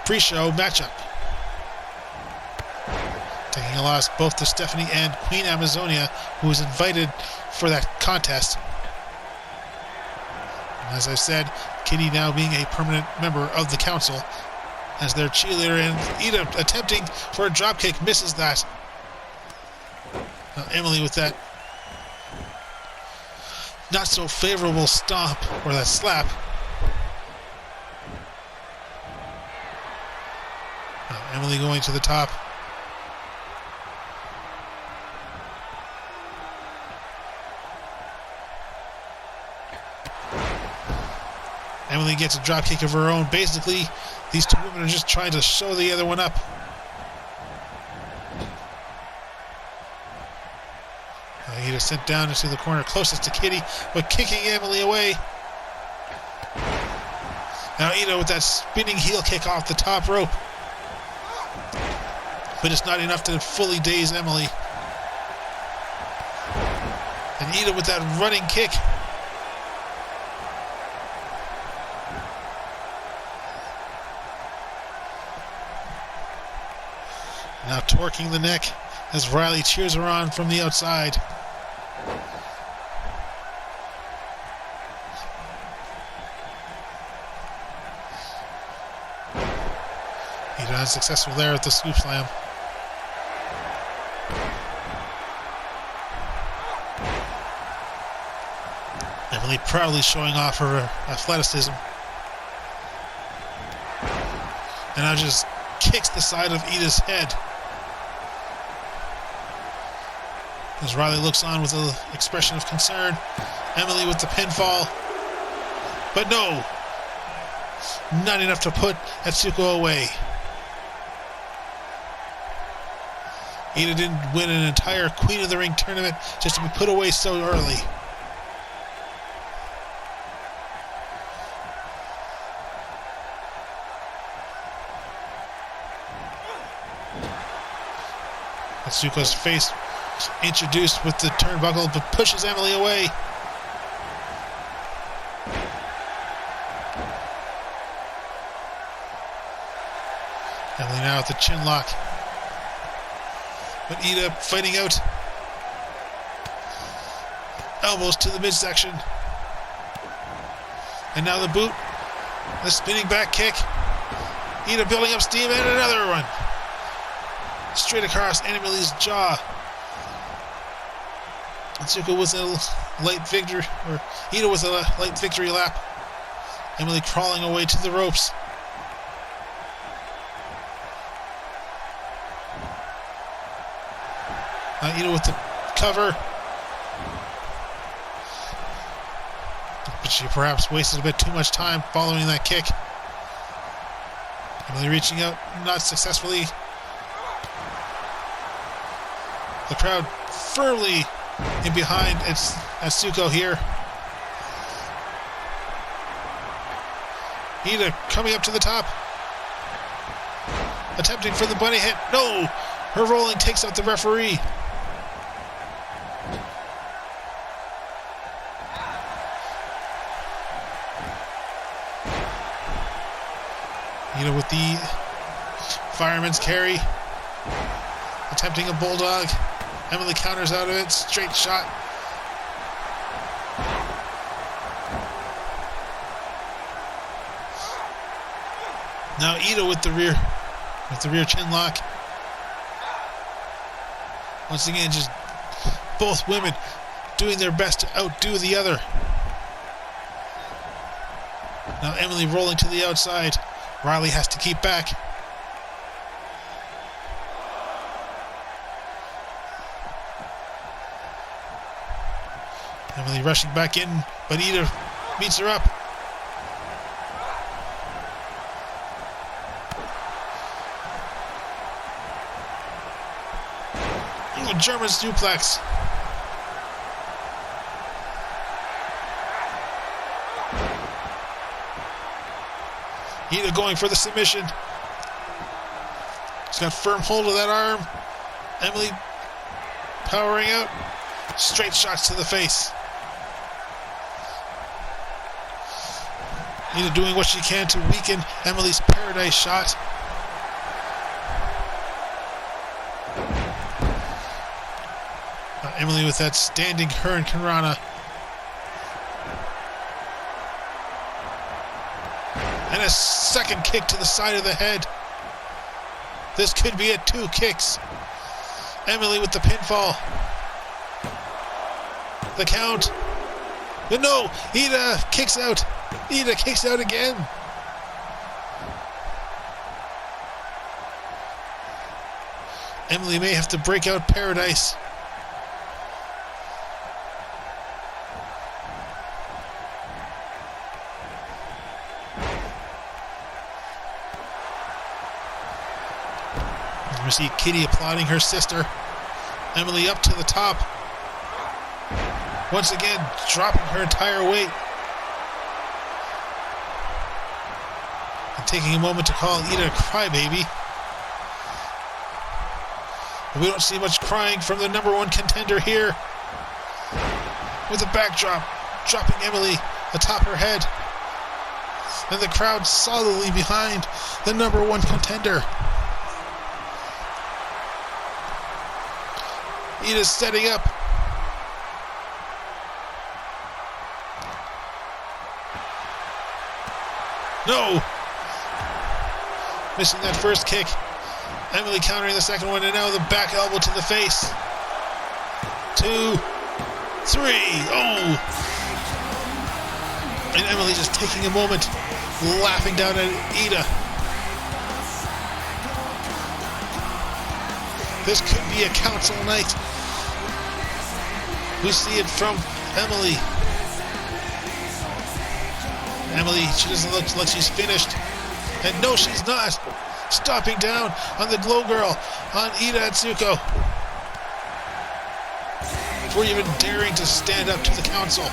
pre-show matchup. Taking a loss both to Stephanie and Queen Amazonia, who was invited for that contest. And as I said, Kitty now being a permanent member of the council as their cheerleader, and Iida attempting for a dropkick, misses that. Now Emily with that not so favorable stomp, or that slap. Now Emily going to the top. Emily gets a dropkick of her own. Basically, these two women are just trying to show the other one up. Iida sent down into the corner closest to Kitty, but kicking Emily away. Now Iida with that spinning heel kick off the top rope. But it's not enough to fully daze Emily. And Iida with that running kick. Now torquing the neck as Riley cheers her on from the outside. Iida unsuccessful there at the scoop slam. Emily proudly showing off her athleticism. And now just kicks the side of Iida's head. As Riley looks on with an expression of concern. Emily with the pinfall. But no! Not enough to put Atsuko away. Iida didn't win an entire Queen of the Ring tournament just to be put away so early. Atsuko's face introduced with the turnbuckle, but pushes Emily away. Emily now at the chin lock. But Iida fighting out. Elbows to the midsection. And now the boot. The spinning back kick. Iida building up steam, and another one. Straight across Emily's jaw. Atsuko with a late victory, or Iida with a late victory lap. Emily crawling away to the ropes. Iida with the cover. But she perhaps wasted a bit too much time following that kick. Emily reaching out, not successfully. The crowd firmly in behind Atsuko here. Iida coming up to the top. Attempting for the bunny hit. No! Her rolling takes out the referee. Iida with the fireman's carry. Attempting a bulldog. Emily counters out of it. Straight shot. Now Iida with the rear chin lock. Once again, just both women doing their best to outdo the other. Now Emily rolling to the outside. Riley has to keep back. Emily rushing back in, but Iida meets her up. Ooh, German suplex. Iida going for the submission. She's got firm hold of that arm. Emily powering out. Straight shots to the face. Iida doing what she can to weaken Emily's paradise shot. Emily with that standing Hurricanrana. And a second kick to the side of the head. This could be it. 2 kicks. Emily with the pinfall. The count. But no, Iida kicks out. Iida kicks out again. Emily may have to break out paradise. We see Kitty applauding her sister. Emily up to the top. Once again, dropping her entire weight. And taking a moment to call Iida a crybaby. But we don't see much crying from the #1 contender here. With a backdrop, dropping Emily atop her head. And the crowd solidly behind the #1 contender. Iida's setting up. No! Missing that first kick. Emily countering the second one, and now the back elbow to the face. 2, 3. Oh! And Emily just taking a moment, laughing down at Iida. This could be a council night. We see it from Emily. Emily, she doesn't look like she's finished. And no, she's not. Stopping down on the Glow Girl, on Iida Atsuko. Before even daring to stand up to the council.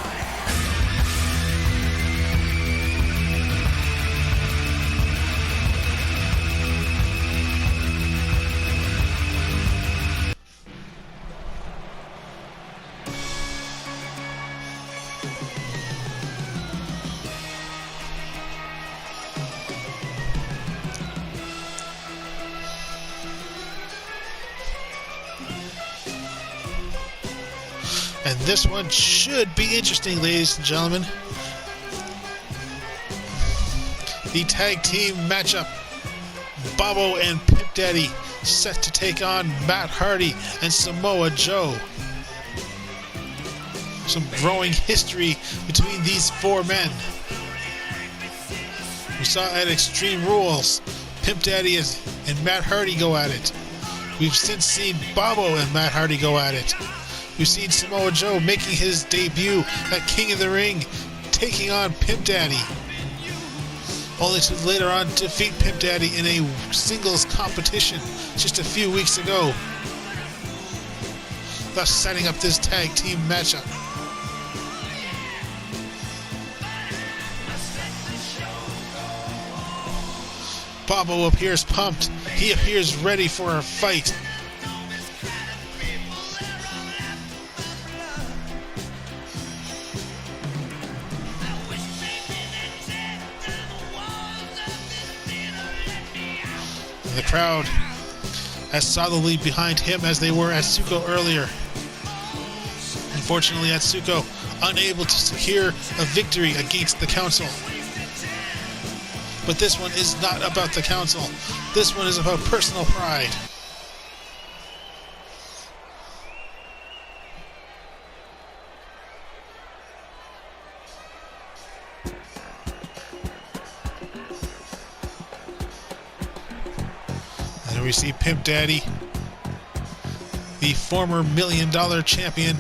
And this one should be interesting, ladies and gentlemen. The tag team matchup. Bobbo and Pimp Daddy set to take on Matt Hardy and Samoa Joe. Some growing history between these 4 men. We saw at Extreme Rules, Pimp Daddy and Matt Hardy go at it. We've since seen Bobbo and Matt Hardy go at it. We've seen Samoa Joe making his debut at King of the Ring, taking on Pimp Daddy. Only to later on defeat Pimp Daddy in a singles competition just a few weeks ago. Thus setting up this tag team matchup. Bobbo appears pumped. He appears ready for a fight. The crowd as solidly behind him as they were Atsuko earlier. Unfortunately, Atsuko unable to secure a victory against the council. But this one is not about the council. This one is about personal pride. And we see Pimp Daddy, the former $1 million champion.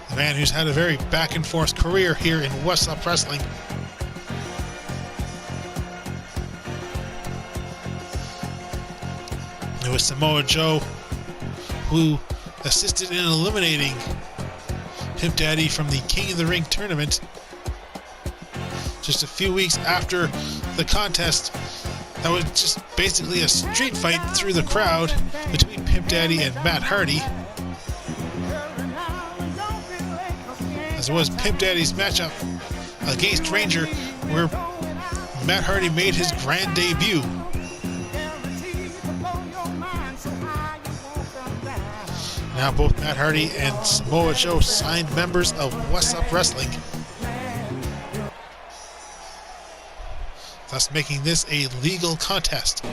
The man who's had a very back and forth career here in Whassup Wrestling. It was Samoa Joe who assisted in eliminating Pimp Daddy from the King of the Ring tournament. Just a few weeks after the contest, that was just basically a street fight through the crowd between Pimp Daddy and Matt Hardy. As it was Pimp Daddy's matchup against Ranger, where Matt Hardy made his grand debut. Now both Matt Hardy and Samoa Joe signed members of Whassup Wrestling, thus making this a legal contest.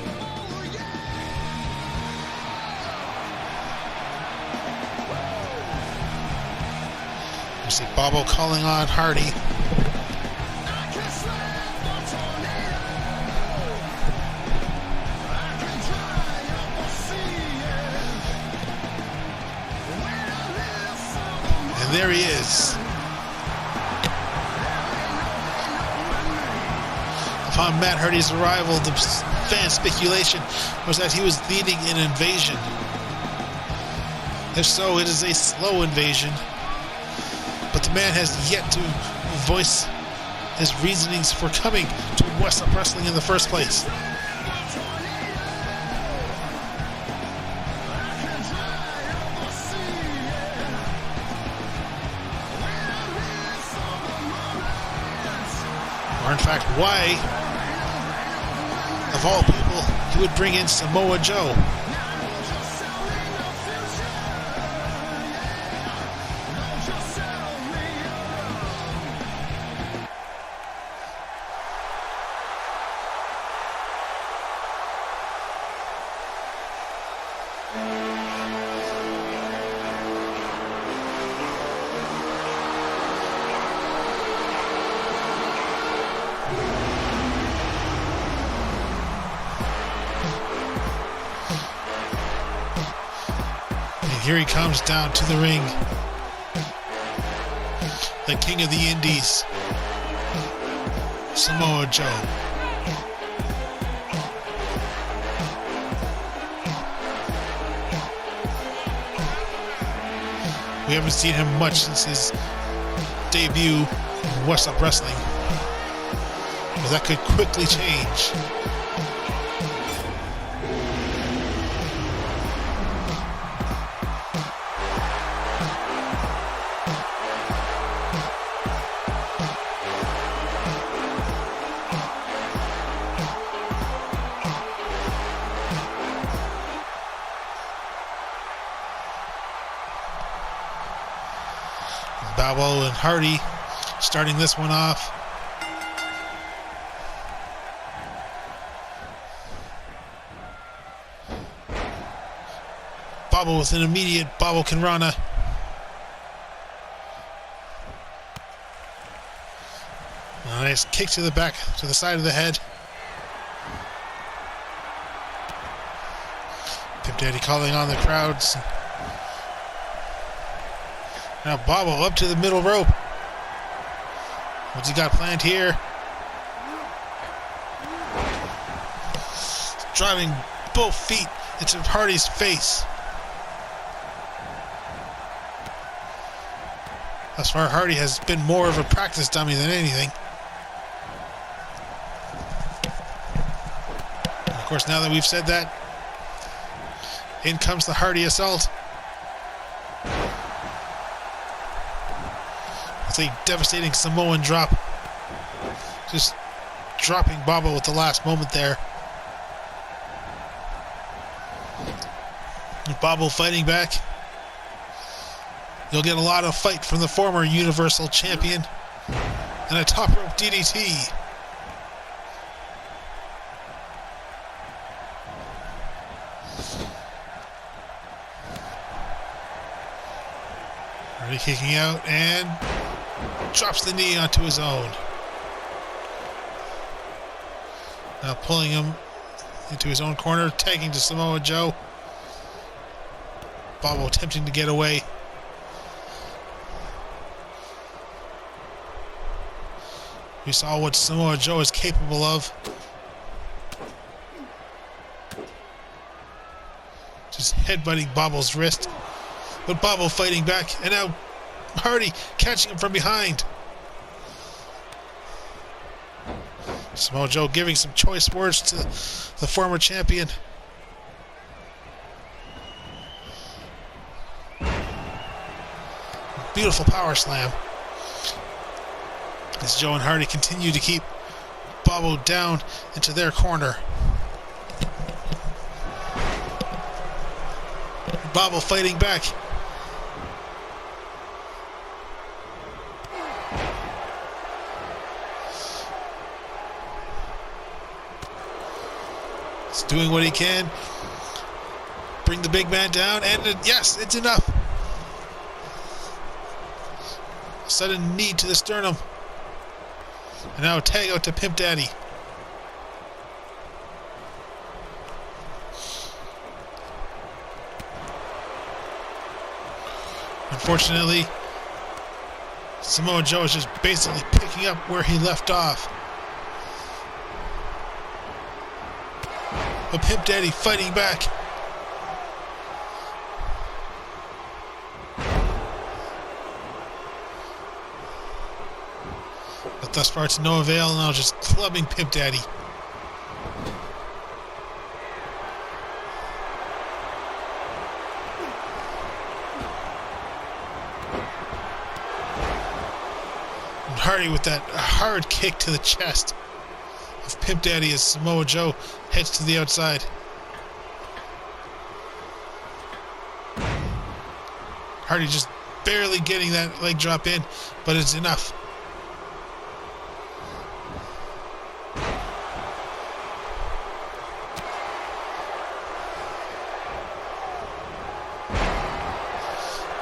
You see Bobbo calling on Hardy. And there he is. Upon Matt Hardy's arrival, the fan speculation was that he was leading an invasion. If so, it is a slow invasion. But the man has yet to voice his reasonings for coming to Whassup Wrestling in the first place. Or in fact, why, of all people, he would bring in Samoa Joe. Here he comes down to the ring. The King of the Indies, Samoa Joe. We haven't seen him much since his debut in Whassup Wrestling, but that could quickly change. Bobbo and Hardy starting this one off. Bobbo with an immediate Bobbo Kanrana. A nice kick to the back, to the side of the head. Pimp Daddy calling on the crowds. Now Bobbo up to the middle rope. What's he got planned here? Driving both feet into Hardy's face. Thus far, Hardy has been more of a practice dummy than anything. And of course, now that we've said that, in comes the Hardy assault. It's a devastating Samoan drop. Just dropping Bobbo at the last moment there. And Bobbo fighting back. You'll get a lot of fight from the former Universal Champion. And a top rope DDT. Already kicking out and drops the knee onto his own. Now pulling him into his own corner, tagging to Samoa Joe. Bobbo attempting to get away. We saw what Samoa Joe is capable of. Just headbutting Bobbo's wrist. But Bobbo fighting back, and now Hardy catching him from behind. Samoa Joe giving some choice words to the former champion. Beautiful power slam. As Joe and Hardy continue to keep Bobbo down into their corner. Bobbo fighting back. He's doing what he can. Bring the big man down, and yes, it's enough. Sudden knee to the sternum. And now a tag out to Pimp Daddy. Unfortunately, Samoa Joe is just basically picking up where he left off. But Pimp Daddy fighting back. But thus far to no avail, and now just clubbing Pimp Daddy. And Hardy with that hard kick to the chest of Pimp Daddy as Samoa Joe heads to the outside. Hardy just barely getting that leg drop in, but it's enough.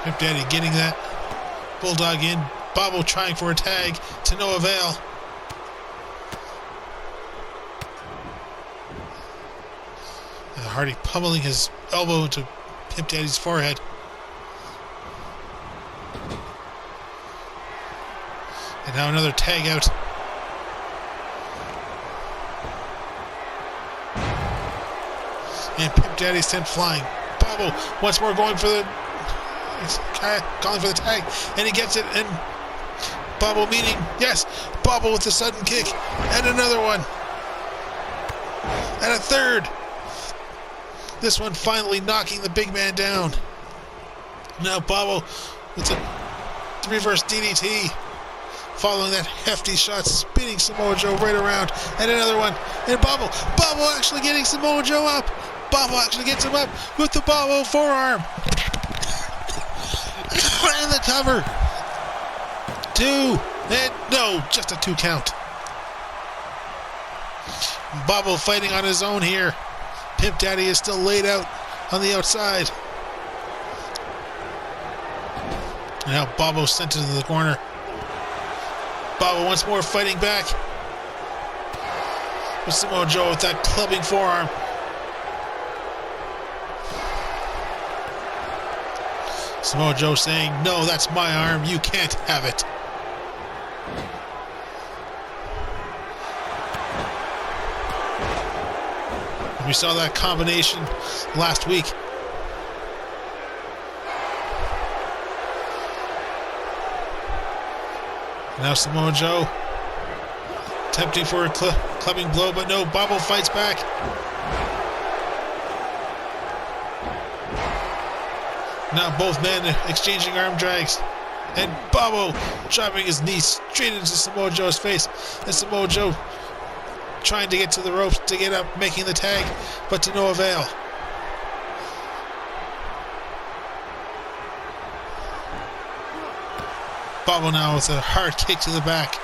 Pimp Daddy getting that bulldog in. Bobbo trying for a tag to no avail. And Hardy pummeling his elbow into Pimp Daddy's forehead. And now another tag out. And Pimp Daddy sent flying. Bobbo once more going for the... calling for the tag, and he gets it, and Bobbo meeting, yes, Bobbo with the sudden kick, and another one, and a third. This one finally knocking the big man down. Now Bobbo with the reverse DDT, following that hefty shot, spinning Samoa Joe right around, and another one, and Bobbo actually getting Samoa Joe up. Bobbo actually gets him up with the Bobbo forearm. And the cover. 2. And no, just a 2 count. Bobbo fighting on his own here. Pimp Daddy is still laid out on the outside. And now Bobbo sent into the corner. Bobbo once more fighting back. With Samoa Joe with that clubbing forearm. Samoa Joe saying, no, that's my arm, you can't have it. We saw that combination last week. Now Samoa Joe attempting for a clubbing blow, but no, Bobbo fights back. Now both men exchanging arm drags. And Bobbo dropping his knee straight into Samoa Joe's face. And Samoa Joe trying to get to the ropes to get up, making the tag, but to no avail. Bobbo now with a hard kick to the back.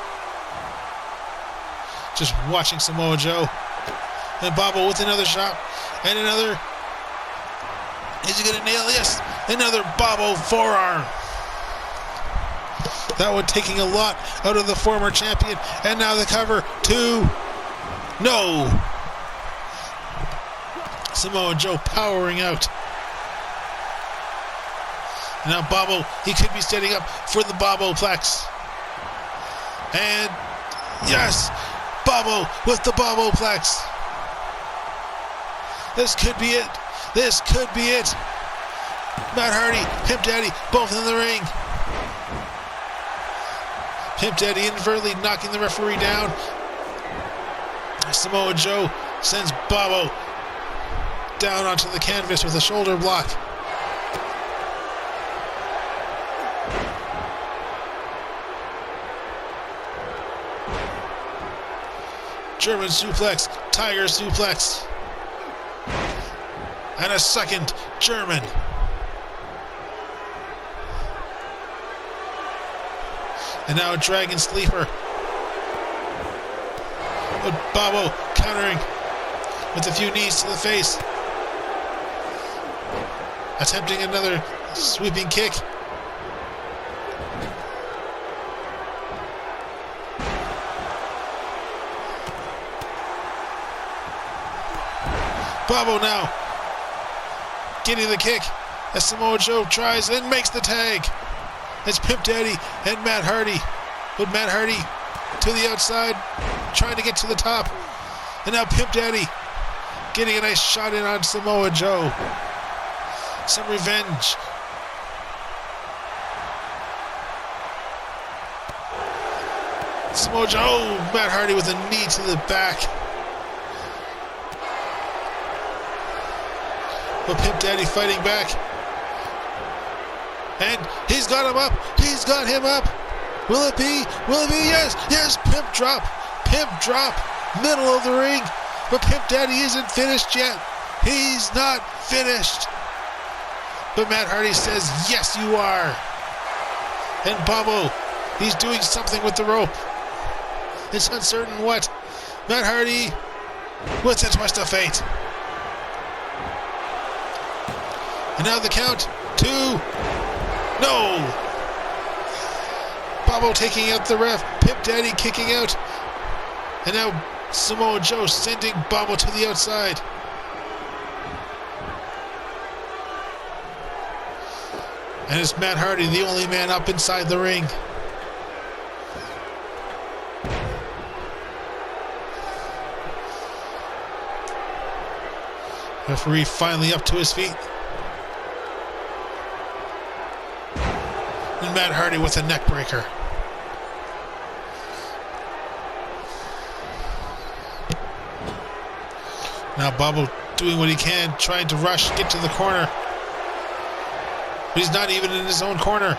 Just watching Samoa Joe. And Bobbo with another shot. And another. Is he going to nail? Yes. Another Bobbo forearm. That one taking a lot out of the former champion. And now the cover. 2. No. Samoa Joe powering out. And now Bobbo, he could be setting up for the Bobbo-plex. And yes, Bobbo with the Bobbo-plex. This could be it. This could be it. Matt Hardy, Pimp Daddy, both in the ring. Pimp Daddy inadvertently knocking the referee down. Samoa Joe sends Bobbo down onto the canvas with a shoulder block. German suplex, Tiger suplex. And a second German. And now a Dragon Sleeper. But Bobbo countering with a few knees to the face. Attempting another sweeping kick. Bobbo now getting the kick as Samoa Joe tries and makes the tag. It's Pimp Daddy and Matt Hardy. But Matt Hardy to the outside, trying to get to the top. And now Pimp Daddy getting a nice shot in on Samoa Joe. Some revenge. Samoa Joe, oh, Matt Hardy with a knee to the back. But Pimp Daddy fighting back. And he's got him up. He's got him up. Will it be? Will it be? Yes. Yes. Pimp drop. Pimp drop. Middle of the ring. But Pimp Daddy isn't finished yet. He's not finished. But Matt Hardy says, yes, you are. And Bobbo, he's doing something with the rope. It's uncertain what. Matt Hardy with a twist of fate. And now the count. 2. No. Bobbo taking out the ref. Pimp Daddy kicking out. And now Samoa Joe sending Bobbo to the outside. And it's Matt Hardy, the only man up inside the ring. Referee finally up to his feet. And Matt Hardy with a neck breaker. Now Bobbo doing what he can, trying to rush, get to the corner. But he's not even in his own corner.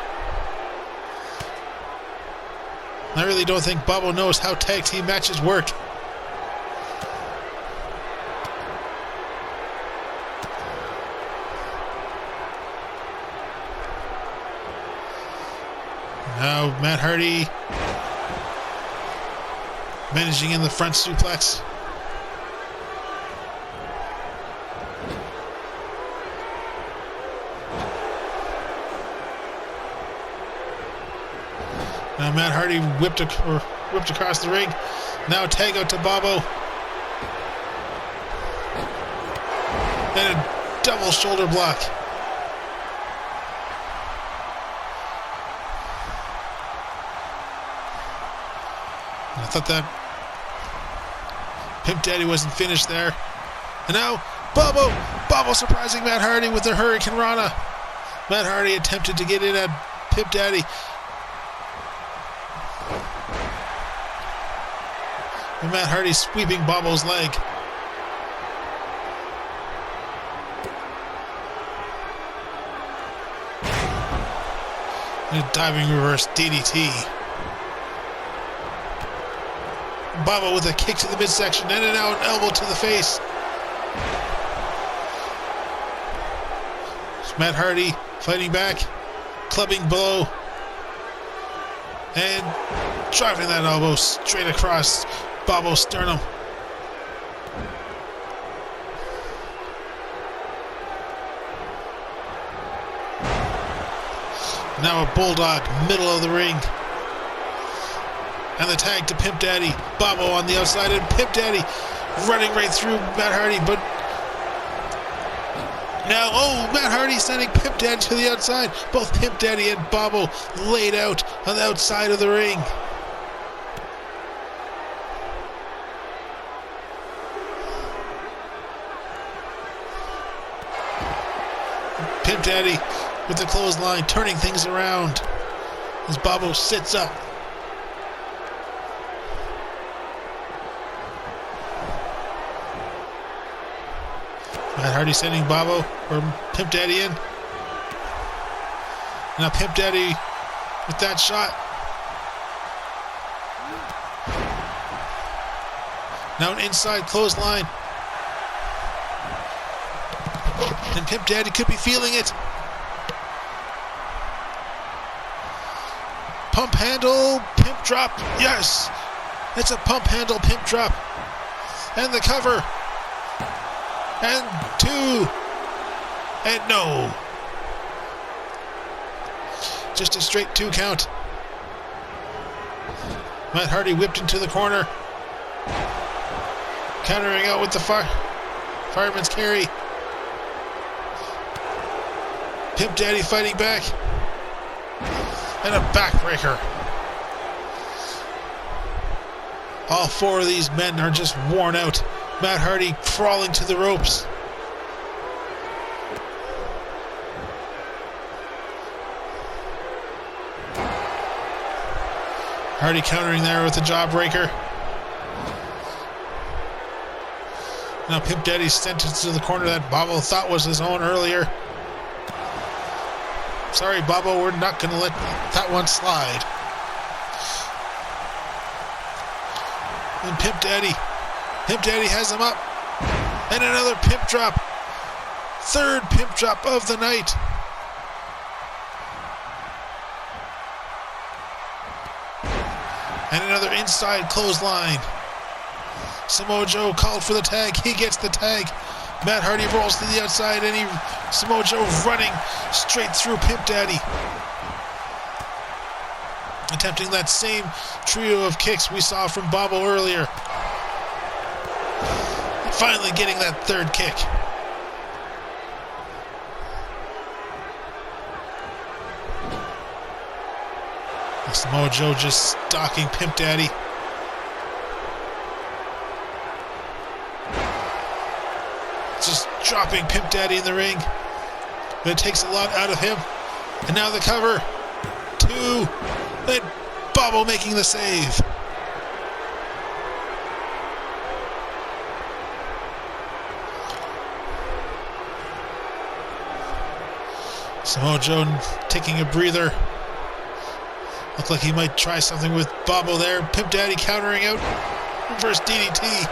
I really don't think Bobbo knows how tag team matches work. Now Matt Hardy managing in the front suplex. Now Matt Hardy whipped across the ring. Now tag out to Bobbo. And a double shoulder block. I thought that Pimp Daddy wasn't finished there. And now Bobbo surprising Matt Hardy with the Hurricane Rana. Matt Hardy attempted to get in at Pimp Daddy. And Matt Hardy sweeping Bobbo's leg. And a diving reverse DDT. Bobbo with a kick to the midsection and now an elbow to the face. It's Matt Hardy fighting back, clubbing below. And driving that elbow straight across Bobbo's sternum. Now a bulldog, middle of the ring. And the tag to Pimp Daddy. Bobbo on the outside, and Pimp Daddy running right through Matt Hardy, but now, Matt Hardy sending Pimp Daddy to the outside. Both Pimp Daddy and Bobbo laid out on the outside of the ring. Pimp Daddy with the clothesline, turning things around as Bobbo sits up. Matt Hardy sending Bobbo or Pimp Daddy in. Now Pimp Daddy with that shot. Now an inside clothesline. And Pimp Daddy could be feeling it. Pump handle, pimp drop. Yes! It's a pump handle, pimp drop. And the cover. And 2. And no. Just a straight 2 count. Matt Hardy whipped into the corner. Countering out with the fireman's carry. Pimp Daddy fighting back. And a backbreaker. All 4 of these men are just worn out. Matt Hardy crawling to the ropes. Hardy countering there with a jawbreaker. Now Pimp Daddy sent it to the corner that Bobbo thought was his own earlier. Sorry, Bobbo, we're not going to let that one slide. And Pimp Daddy has him up. And another pimp drop. 3rd pimp drop of the night. And another inside clothesline. Samoa Joe called for the tag. He gets the tag. Matt Hardy rolls to the outside, and Samoa Joe running straight through Pimp Daddy. Attempting that same trio of kicks we saw from Bobbo earlier. Finally getting that 3rd kick. Samoa Joe just stalking Pimp Daddy. Just dropping Pimp Daddy in the ring. But it takes a lot out of him. And now the cover. 2. Then Bobbo making the save. Samoa Joe taking a breather. Looked like he might try something with Bobbo there. Pimp Daddy countering out. Reverse DDT.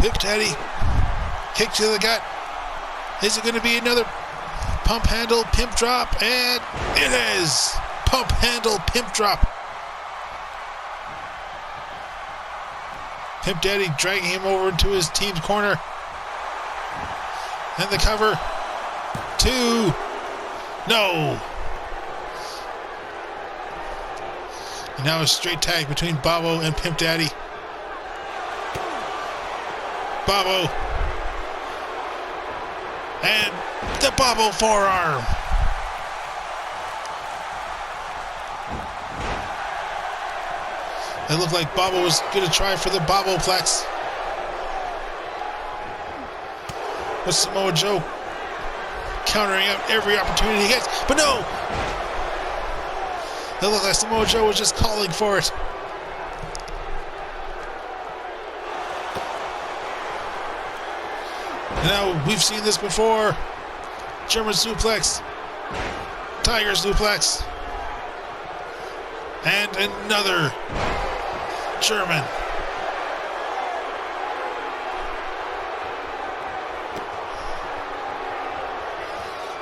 Pimp Daddy. Kick to the gut. Is it going to be another pump handle, pimp drop? And it is! Pump handle, pimp drop. Pimp Daddy dragging him over into his team's corner. And the cover. 2. No. And now a straight tag between Bobbo and Pimp Daddy. Bobbo. And the Bobbo forearm. It looked like Bobbo was going to try for the Boboplex. But Samoa Joe countering out every opportunity he gets. But no! It looked like Samoa Joe was just calling for it. Now, we've seen this before. German suplex. Tiger suplex. And another German.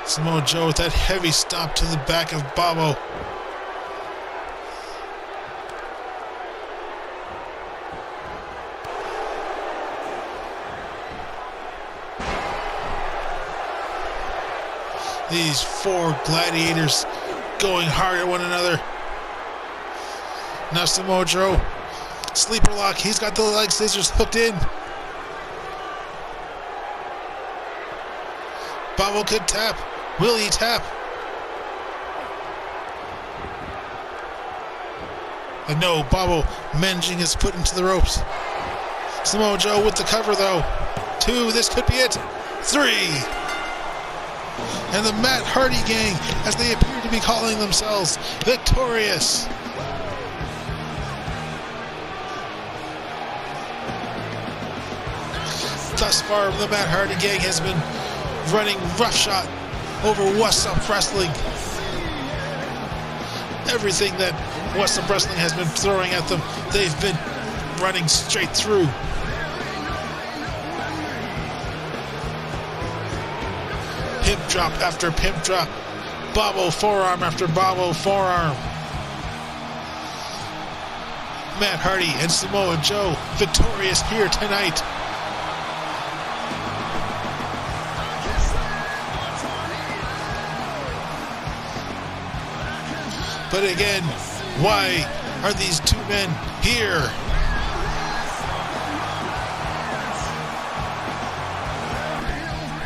Samoa Joe with that heavy stomp to the back of Bobbo. These four gladiators going hard at one another. Now Samoa Joe, sleeper lock. He's got the leg scissors hooked in. Bobbo could tap. Will he tap? And no, Bobbo managing his foot into the ropes. Samoa Joe with the cover though. 2, this could be it. 3. And the Matt Hardy gang, as they appear to be calling themselves, victorious. Thus far, the Matt Hardy gang has been running roughshod over Whassup Wrestling. Everything that Whassup Wrestling has been throwing at them, they've been running straight through. Pimp drop after pimp drop. Bobbo forearm after Bobbo forearm. Matt Hardy and Samoa Joe victorious here tonight. But again, why are these two men here?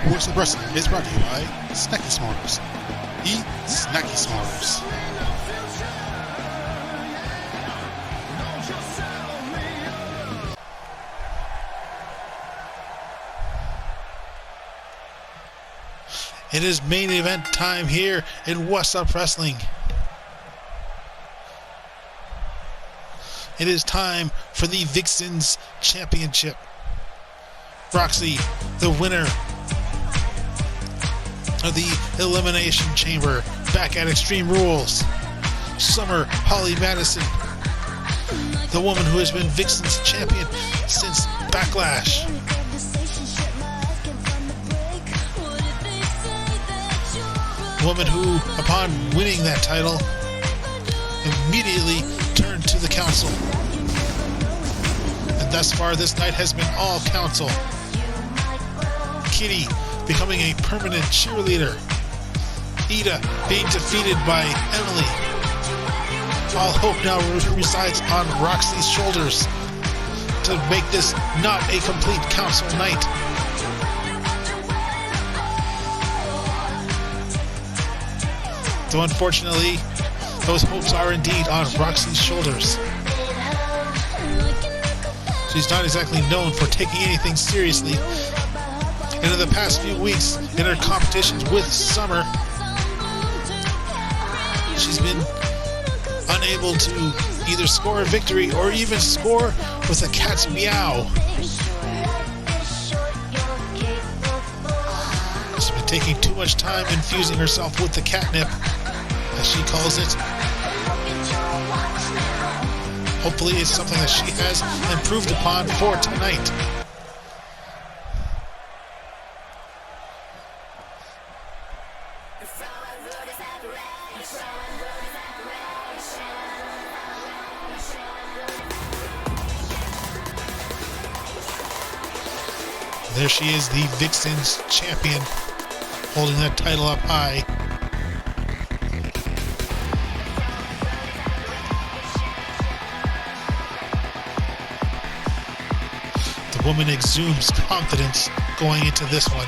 Whassup Wrestling is brought to you by Snacky S'mores. Eat Snacky S'mores. It is main event time here in Whassup Wrestling. It is time for the VixXxen's Championship. Roxie, the winner of the Elimination Chamber, back at Extreme Rules. Summer Holly Madison, the woman who has been VixXxen's champion since Backlash. Woman who, upon winning that title, immediately turned to the council. And thus far this night has been all council. Kitty becoming a permanent cheerleader. Iida being defeated by Emily. All hope now resides on Roxie's shoulders to make this not a complete council night. So unfortunately, those hopes are indeed on Roxie's shoulders. She's not exactly known for taking anything seriously. And in the past few weeks, in her competitions with Summer, she's been unable to either score a victory or even score with a cat's meow. She's been taking too much time infusing herself with the catnip, as she calls it. Hopefully it's something that she has improved upon for tonight. There she is, the VixXxen's champion, holding that title up high. The woman exudes confidence going into this one.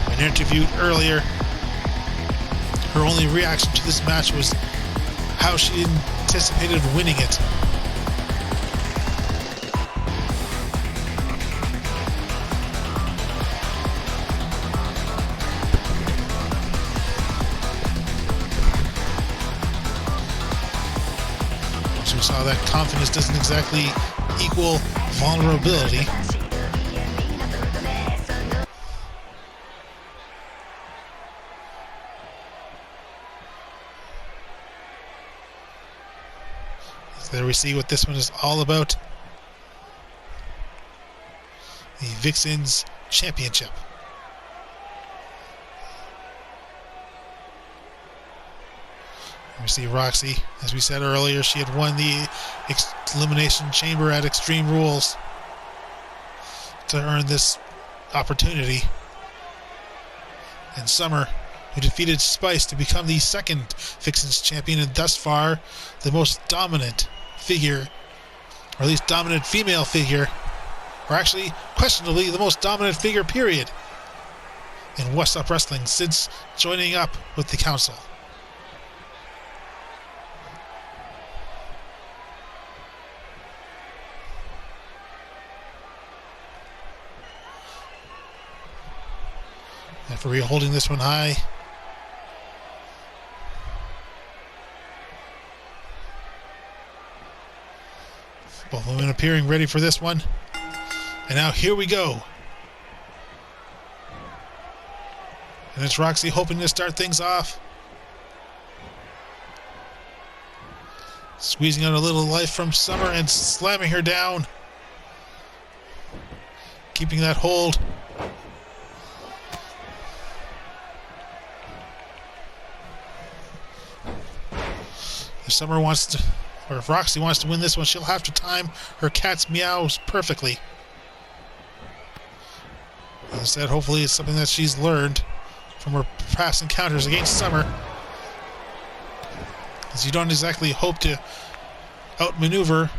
When interviewed earlier, her only reaction to this match was how she anticipated winning it. So we saw that confidence doesn't exactly equal vulnerability. So there we see what this one is all about. The VixXxen's Championship. We see Roxie, as we said earlier, she had won the Elimination Chamber at Extreme Rules to earn this opportunity. And Summer, who defeated Spice to become the second VixXxen's champion and thus far the most dominant figure, or at least dominant female figure, or actually questionably the most dominant figure period in Whassup Wrestling since joining up with the council. Referee holding this one high. Both women appearing ready for this one. And now here we go. And it's Roxie hoping to start things off. Squeezing out a little life from Summer and slamming her down. Keeping that hold. If Summer wants to, or if Roxie wants to win this one, she'll have to time her cat's meows perfectly. As I said, hopefully it's something that she's learned from her past encounters against Summer. As you don't exactly hope to outmaneuver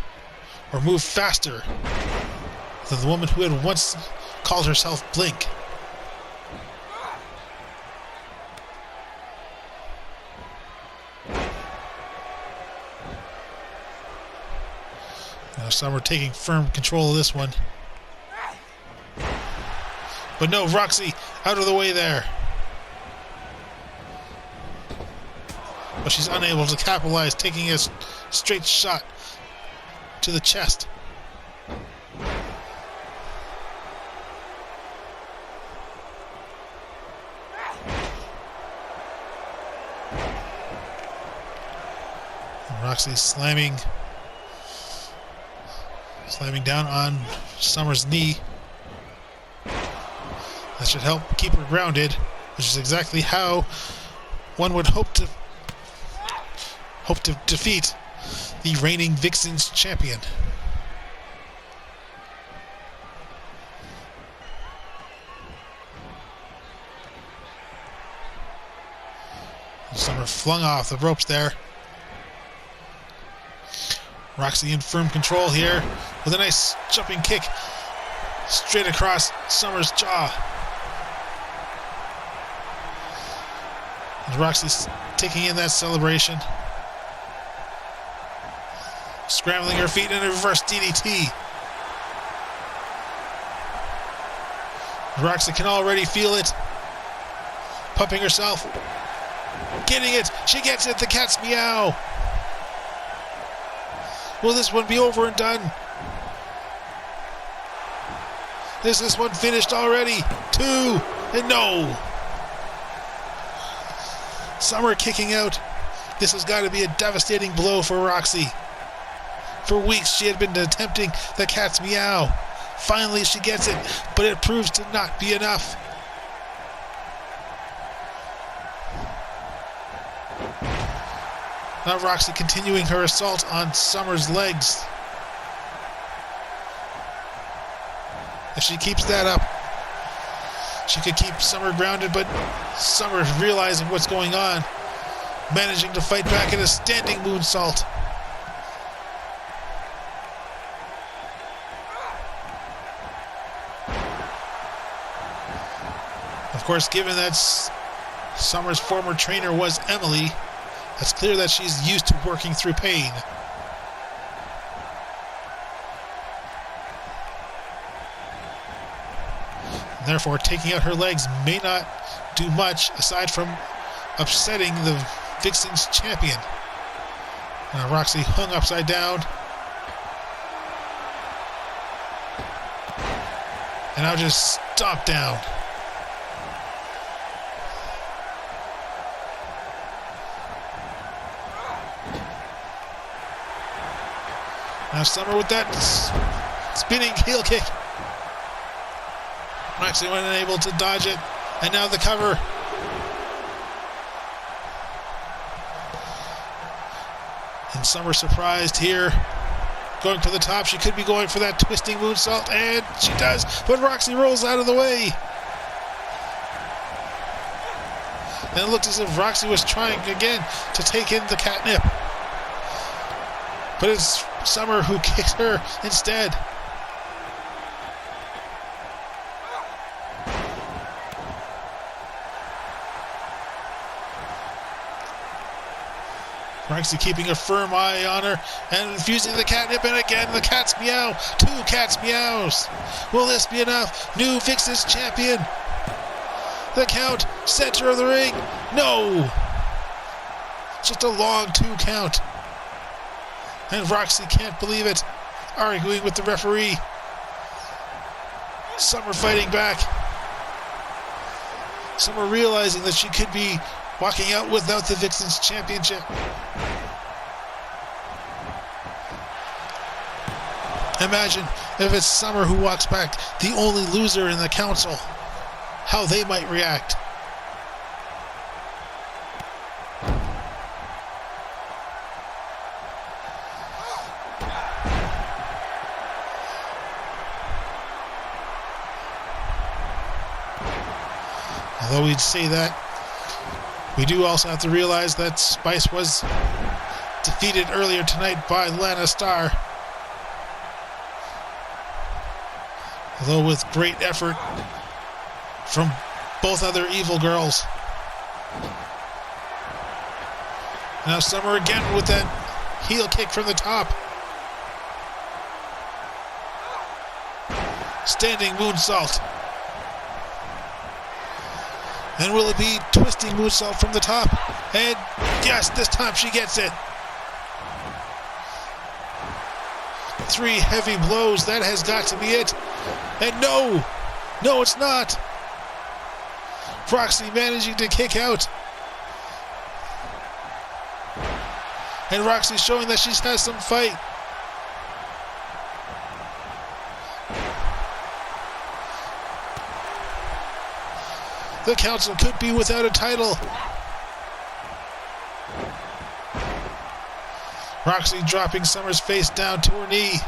or move faster than the woman who had once called herself Blink. Now Summer taking firm control of this one. But no, Roxie out of the way there. But she's unable to capitalize, taking a straight shot to the chest. And Roxie slamming down on Summer's knee. That should help keep her grounded, which is exactly how one would hope to defeat the reigning VixXxen's champion. Summer flung off the ropes there. Roxie in firm control here with a nice jumping kick straight across Summer's jaw. And Roxie's taking in that celebration. Scrambling her feet in a reverse DDT. Roxie can already feel it. Pumping herself. Getting it. She gets it. The cat's meow. Will this one be over and done? Is this one finished already? 2. And no. Summer kicking out. This has got to be a devastating blow for Roxie. For weeks she had been attempting the cat's meow. Finally she gets it, but it proves to not be enough. Now Roxie continuing her assault on Summer's legs. If she keeps that up, she could keep Summer grounded, but Summer realizing what's going on, managing to fight back in a standing moonsault. Of course, given that Summer's former trainer was Emily, it's clear that she's used to working through pain. And therefore, taking out her legs may not do much aside from upsetting the VixXxen's champion. Now Roxie hung upside down. And now just stomped down. Now Summer with that spinning heel kick. Roxie wasn't able to dodge it. And now the cover. And Summer surprised here. Going for the top. She could be going for that twisting moonsault. And she does. But Roxie rolls out of the way. And it looked as if Roxie was trying again to take in the catnip. But it's Summer who kicks her instead. Roxie keeping a firm eye on her and infusing the catnip, and again the cat's meow. 2 cat's meows. Will this be enough? New VixXxen champion. The count, center of the ring. No! Just a long 2 count. And Roxie can't believe it, arguing with the referee. Summer fighting back. Summer realizing that she could be walking out without the VixXxen championship. Imagine if it's Summer who walks back, the only loser in the council, how they might react. Although we'd say that, we do also have to realize that Spice was defeated earlier tonight by Lana Starr. Although with great effort from both other evil girls. Now Summer again with that heel kick from the top. Standing moonsault. And will it be twisting moonsault from the top? And yes, this time she gets it. 3 heavy blows, that has got to be it. And no, it's not. Roxie managing to kick out. And Roxie showing that she has some fight. The council could be without a title. Roxie dropping Summer's face down to her knee.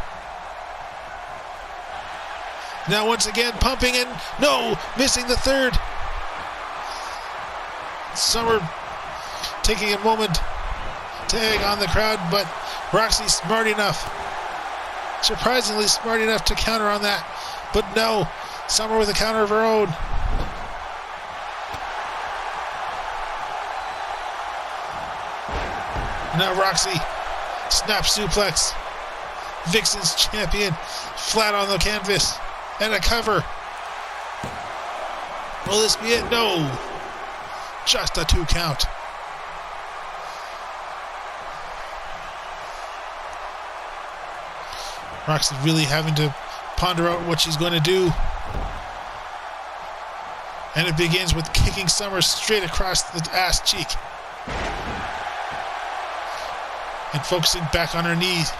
Now once again pumping and no, missing the 3rd. Summer taking a moment to egg on the crowd, but Roxie smart enough, surprisingly smart enough to counter on that. But no, Summer with a counter of her own. Now Roxie, snap suplex. VixXxen's champion, flat on the canvas, and a cover. Will this be it? No. Just a 2 count. Roxie really having to ponder out what she's going to do. And it begins with kicking Summer straight across the ass cheek. And focusing back on her knees.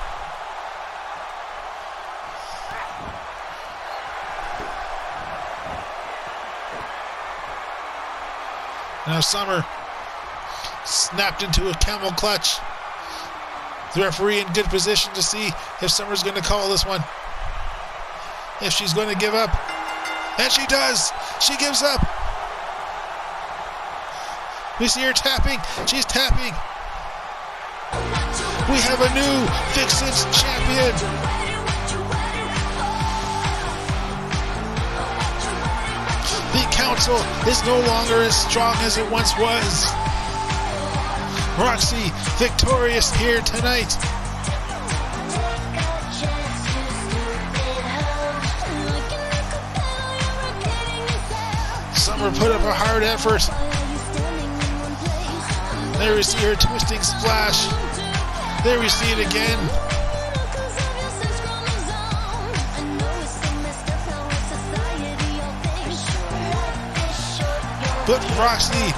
Now Summer snapped into a camel clutch. The referee in good position to see if Summer's going to call this one. If she's going to give up. And she does. She gives up. We see her tapping. She's tapping. We have a new VixXxen champion. The council is no longer as strong as it once was. Roxie victorious here tonight. Summer put up a hard effort. There we see her twisting splash. There we see it again. But Roxie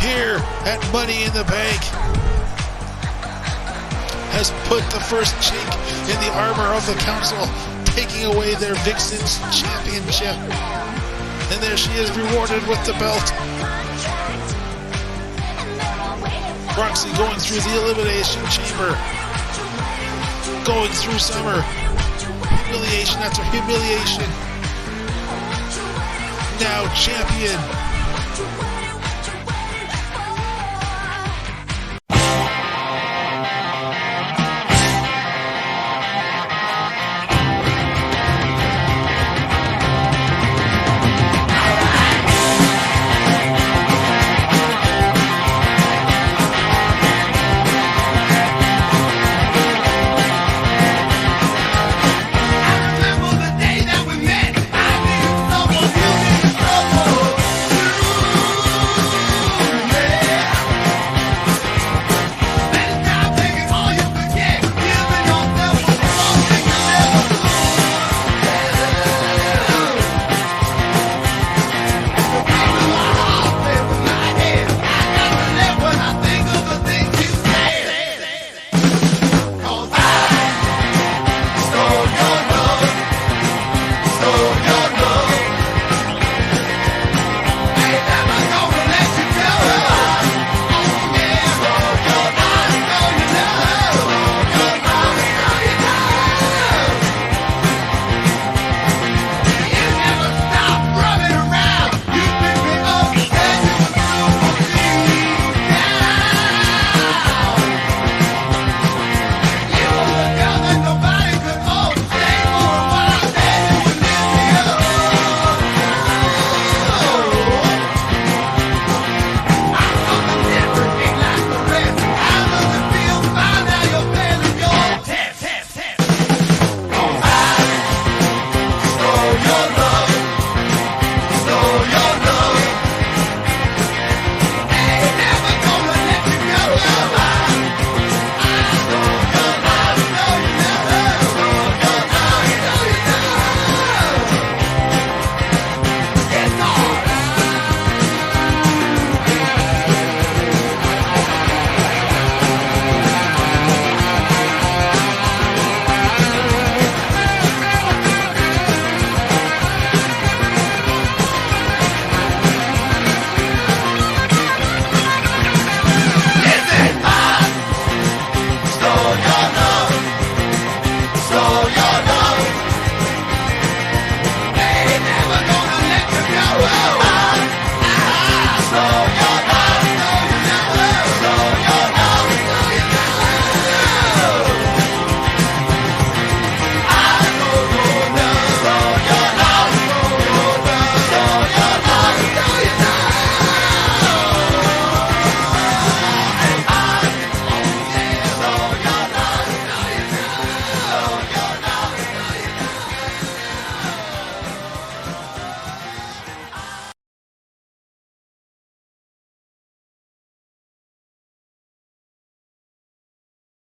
here at Money in the Bank has put the first chink in the armor of the council, taking away their VixXxen's championship. And there she is, rewarded with the belt. Roxie going through the elimination chamber. Going through Summer. Humiliation after humiliation. Now champion.